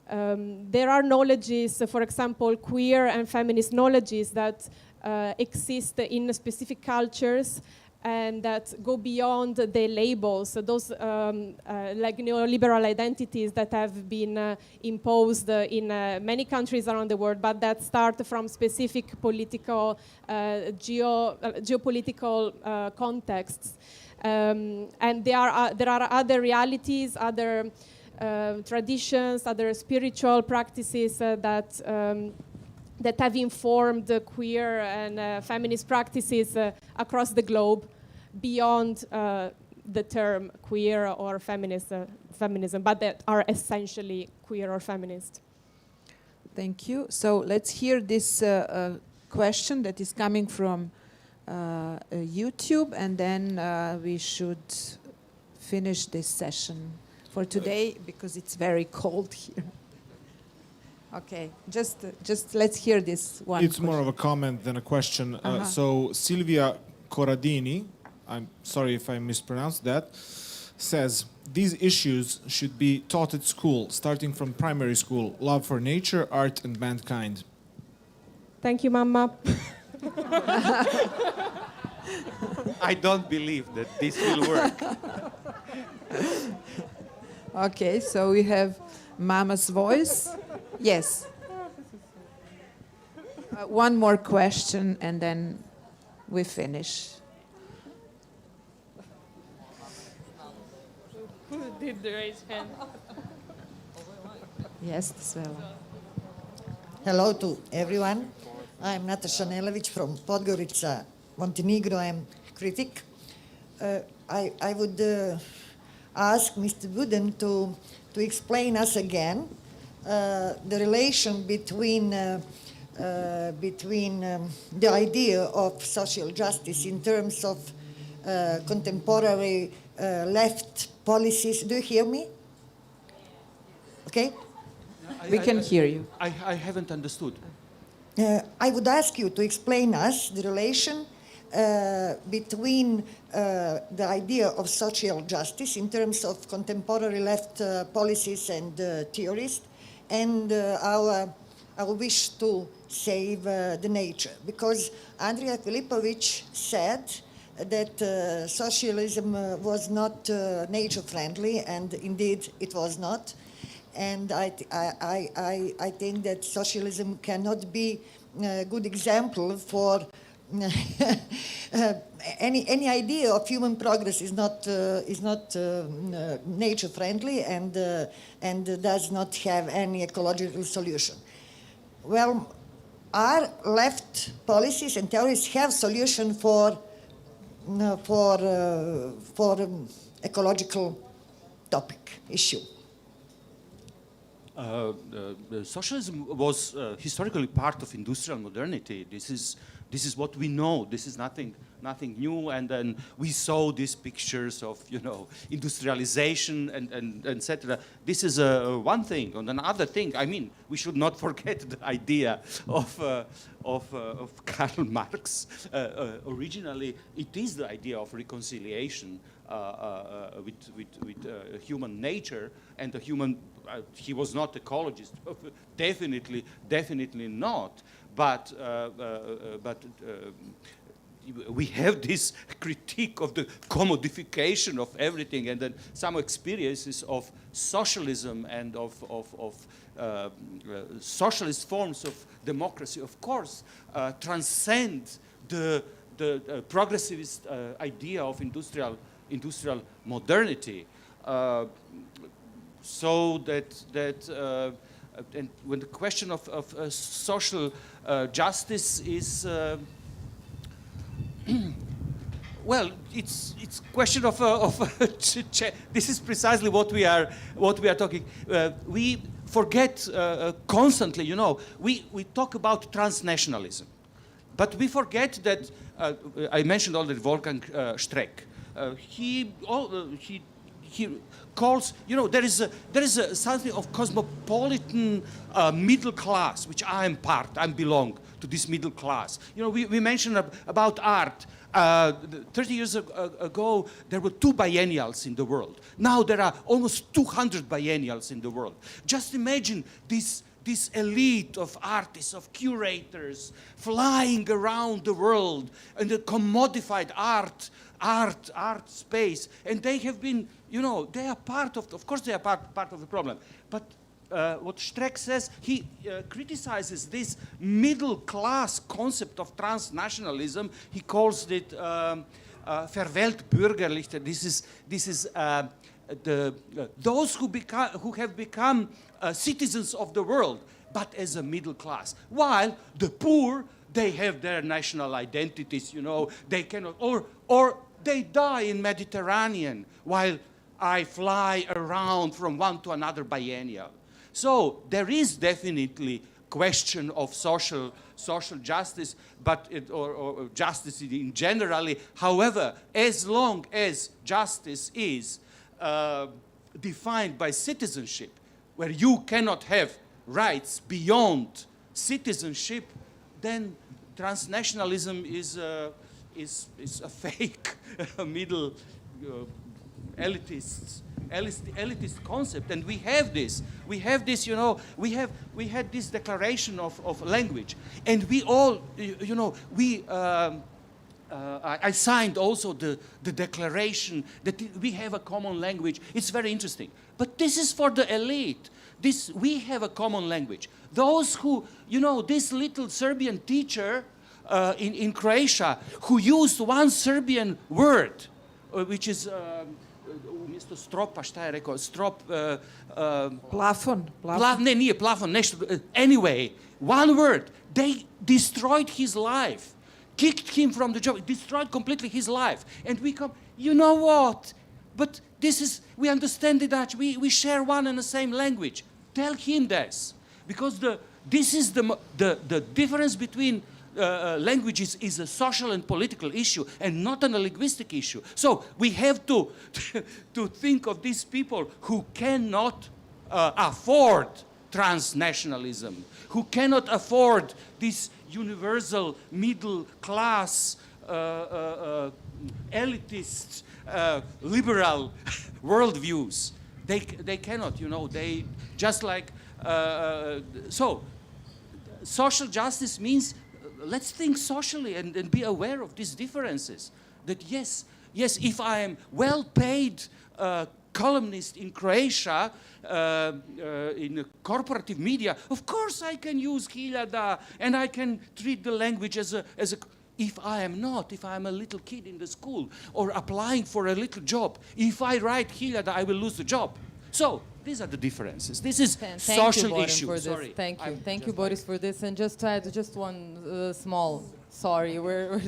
there are knowledges, for example, queer and feminist knowledges that exist in specific cultures and that go beyond the labels, those like neoliberal identities that have been imposed in many countries around the world, but that start from specific political, geopolitical contexts. And there are other realities, other traditions, other spiritual practices that have informed queer and feminist practices across the globe beyond the term queer or feminism, but that are essentially queer or feminist. Thank you. So let's hear this question that is coming from YouTube, and then we should finish this session for today because it's very cold here. Okay, just let's hear this one. It's more of a comment than a question. So Silvia Corradini, I'm sorry if I mispronounced that, says these issues should be taught at school, starting from primary school. Love for nature, art, and mankind. Thank you, Mama. I don't believe that this will work. Okay, so we have Mama's voice. Yes. One more question and then we finish. Who did the raise hand? Yes, Svela. Hello to everyone. I'm Nataša Nelević from Podgorica, Montenegro. I'm critic. I would ask Mr. Buden to explain us again the relation between the idea of social justice in terms of contemporary left policies. Do you hear me? Okay? We can hear you. I haven't understood. I would ask you to explain us the relation between the idea of social justice in terms of contemporary left policies and theories and our wish to save the nature. Because Andrija Filipović said that socialism was not nature-friendly, and indeed it was not. And I think that socialism cannot be a good example for any idea of human progress is not nature friendly and does not have any ecological solution. Well, our left policies and theories have solution for ecological topic issue. Socialism was historically part of industrial modernity. This is what we know. This is nothing new. And then we saw these pictures of industrialization and etc. This is one thing. And another thing, I mean, we should not forget the idea of Karl Marx. Originally, it is the idea of reconciliation with human nature and the human. He was not ecologist, definitely not. But we have this critique of the commodification of everything, and then some experiences of socialism and of socialist forms of democracy, of course, transcend the progressivist idea of industrial modernity. so that and when the question of social justice is well, it's question of this is precisely what we are talking. We forget constantly, you know. We talk about transnationalism, but we forget that I mentioned already Wolfgang Streeck. He calls, you know, there is something of cosmopolitan middle class, which I belong to this middle class. You know, we mentioned about art. 30 years ago, there were 2 biennials in the world. Now there are almost 200 biennials in the world. Just imagine this elite of artists, of curators, flying around the world in the commodified art space. And they have been, you know, they are part of course they are part of the problem. But what Streeck says, he criticizes this middle class concept of transnationalism. He calls it Verweltbürgerlichte. This is those who have become citizens of the world, but as a middle class. While the poor, they have their national identities, you know, they cannot, or they die in Mediterranean while I fly around from one to another biennial. So there is definitely question of social justice, but or justice in generally. However, as long as justice is defined by citizenship, where you cannot have rights beyond citizenship, then transnationalism is a fake middle elitist concept. And we have this, you know, we had this declaration of language, and we all, you know, I signed also the declaration that we have a common language. It's very interesting. But this is for the elite. We have a common language. Those who, you know, this little Serbian teacher in Croatia who used one Serbian word, which is umjesto stropa, šta je rekao? Strop... Plafon. Ne, nije plafon, nešto... Anyway, one word. They destroyed his life. Kicked him from the job. Destroyed completely his life. And we come, you know what? But this is... We understand the Dutch. We share one and the same language. Tell him this. Because this is the difference between languages is a social and political issue and not a linguistic issue. So we have to think of these people who cannot afford transnationalism, who cannot afford this universal middle class, elitist, liberal worldviews. They cannot, you know, they just like, so social justice means let's think socially and be aware of these differences. That yes, if I am well-paid columnist in Croatia, in corporative media, of course I can use hiljada and I can treat the language as a. If I am not, if I am a little kid in the school or applying for a little job, if I write hiljada, I will lose the job. So these are the differences. This is social issue. Sorry. Thank you, Boris, for this. And just to add just one small, sorry, we're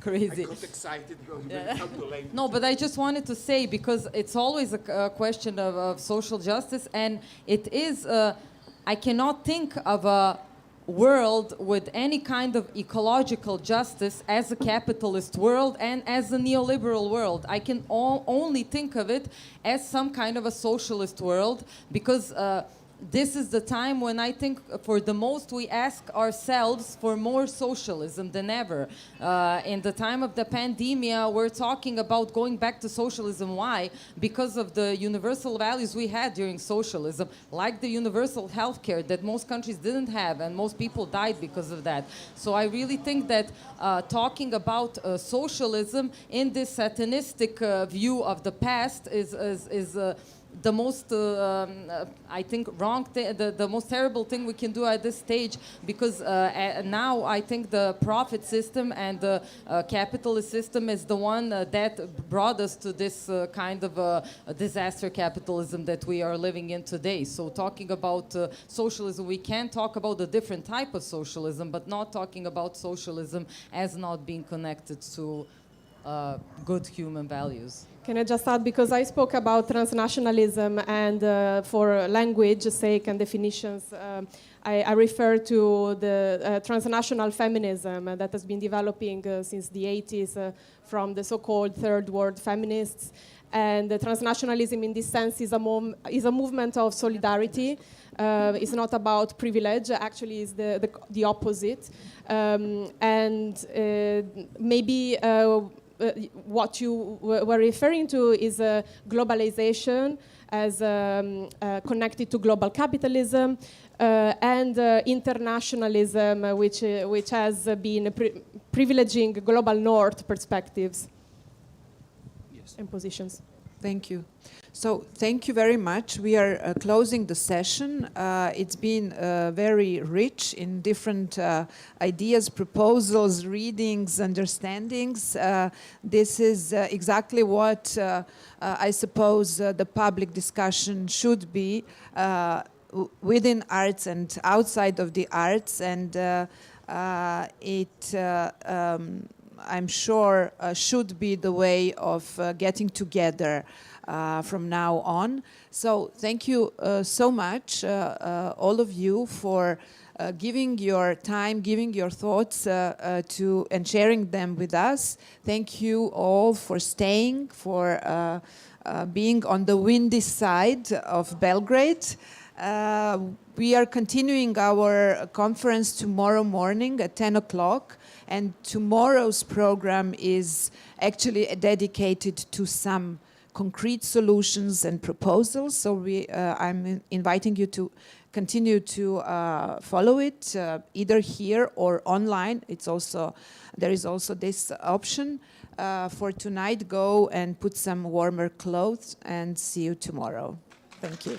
crazy. I got excited when it comes to language. No, but I just wanted to say, because it's always a question of social justice, and it is, I cannot think of a world with any kind of ecological justice as a capitalist world and as a neoliberal world. I can only think of it as some kind of a socialist world, because this is the time when I think for the most we ask ourselves for more socialism than ever. In the time of the pandemia, we're talking about going back to socialism. Why? Because of the universal values we had during socialism, like the universal healthcare that most countries didn't have, and most people died because of that. So I really think that talking about socialism in this satanistic view of the past is the most, I think, the most terrible thing we can do at this stage, because now I think the profit system and the capitalist system is the one that brought us to this kind of disaster capitalism that we are living in today. So talking about socialism, we can talk about a different type of socialism, but not talking about socialism as not being connected to good human values. Can I just add, because I spoke about transnationalism, and for language's sake and definitions, I refer to the transnational feminism that has been developing since the 80s from the so-called third world feminists. And the transnationalism in this sense is a movement of solidarity. It's not about privilege, actually it's the opposite. Maybe what you were referring to is globalization as connected to global capitalism and internationalism, which has been privileging global north perspectives and positions. Thank you. So thank you very much. We are closing the session. It's been very rich in different ideas, proposals, readings, understandings. This is exactly what I suppose the public discussion should be within arts and outside of the arts, and I'm sure should be the way of getting together from now on. So thank you so much, all of you, for giving your time, giving your thoughts and sharing them with us. Thank you all for staying, for being on the windy side of Belgrade. We are continuing our conference tomorrow morning at 10 o'clock. And tomorrow's program is actually dedicated to some concrete solutions and proposals. So I'm inviting you to continue to follow it, either here or online. There is also this option. For tonight, go and put some warmer clothes, and see you tomorrow. Thank you.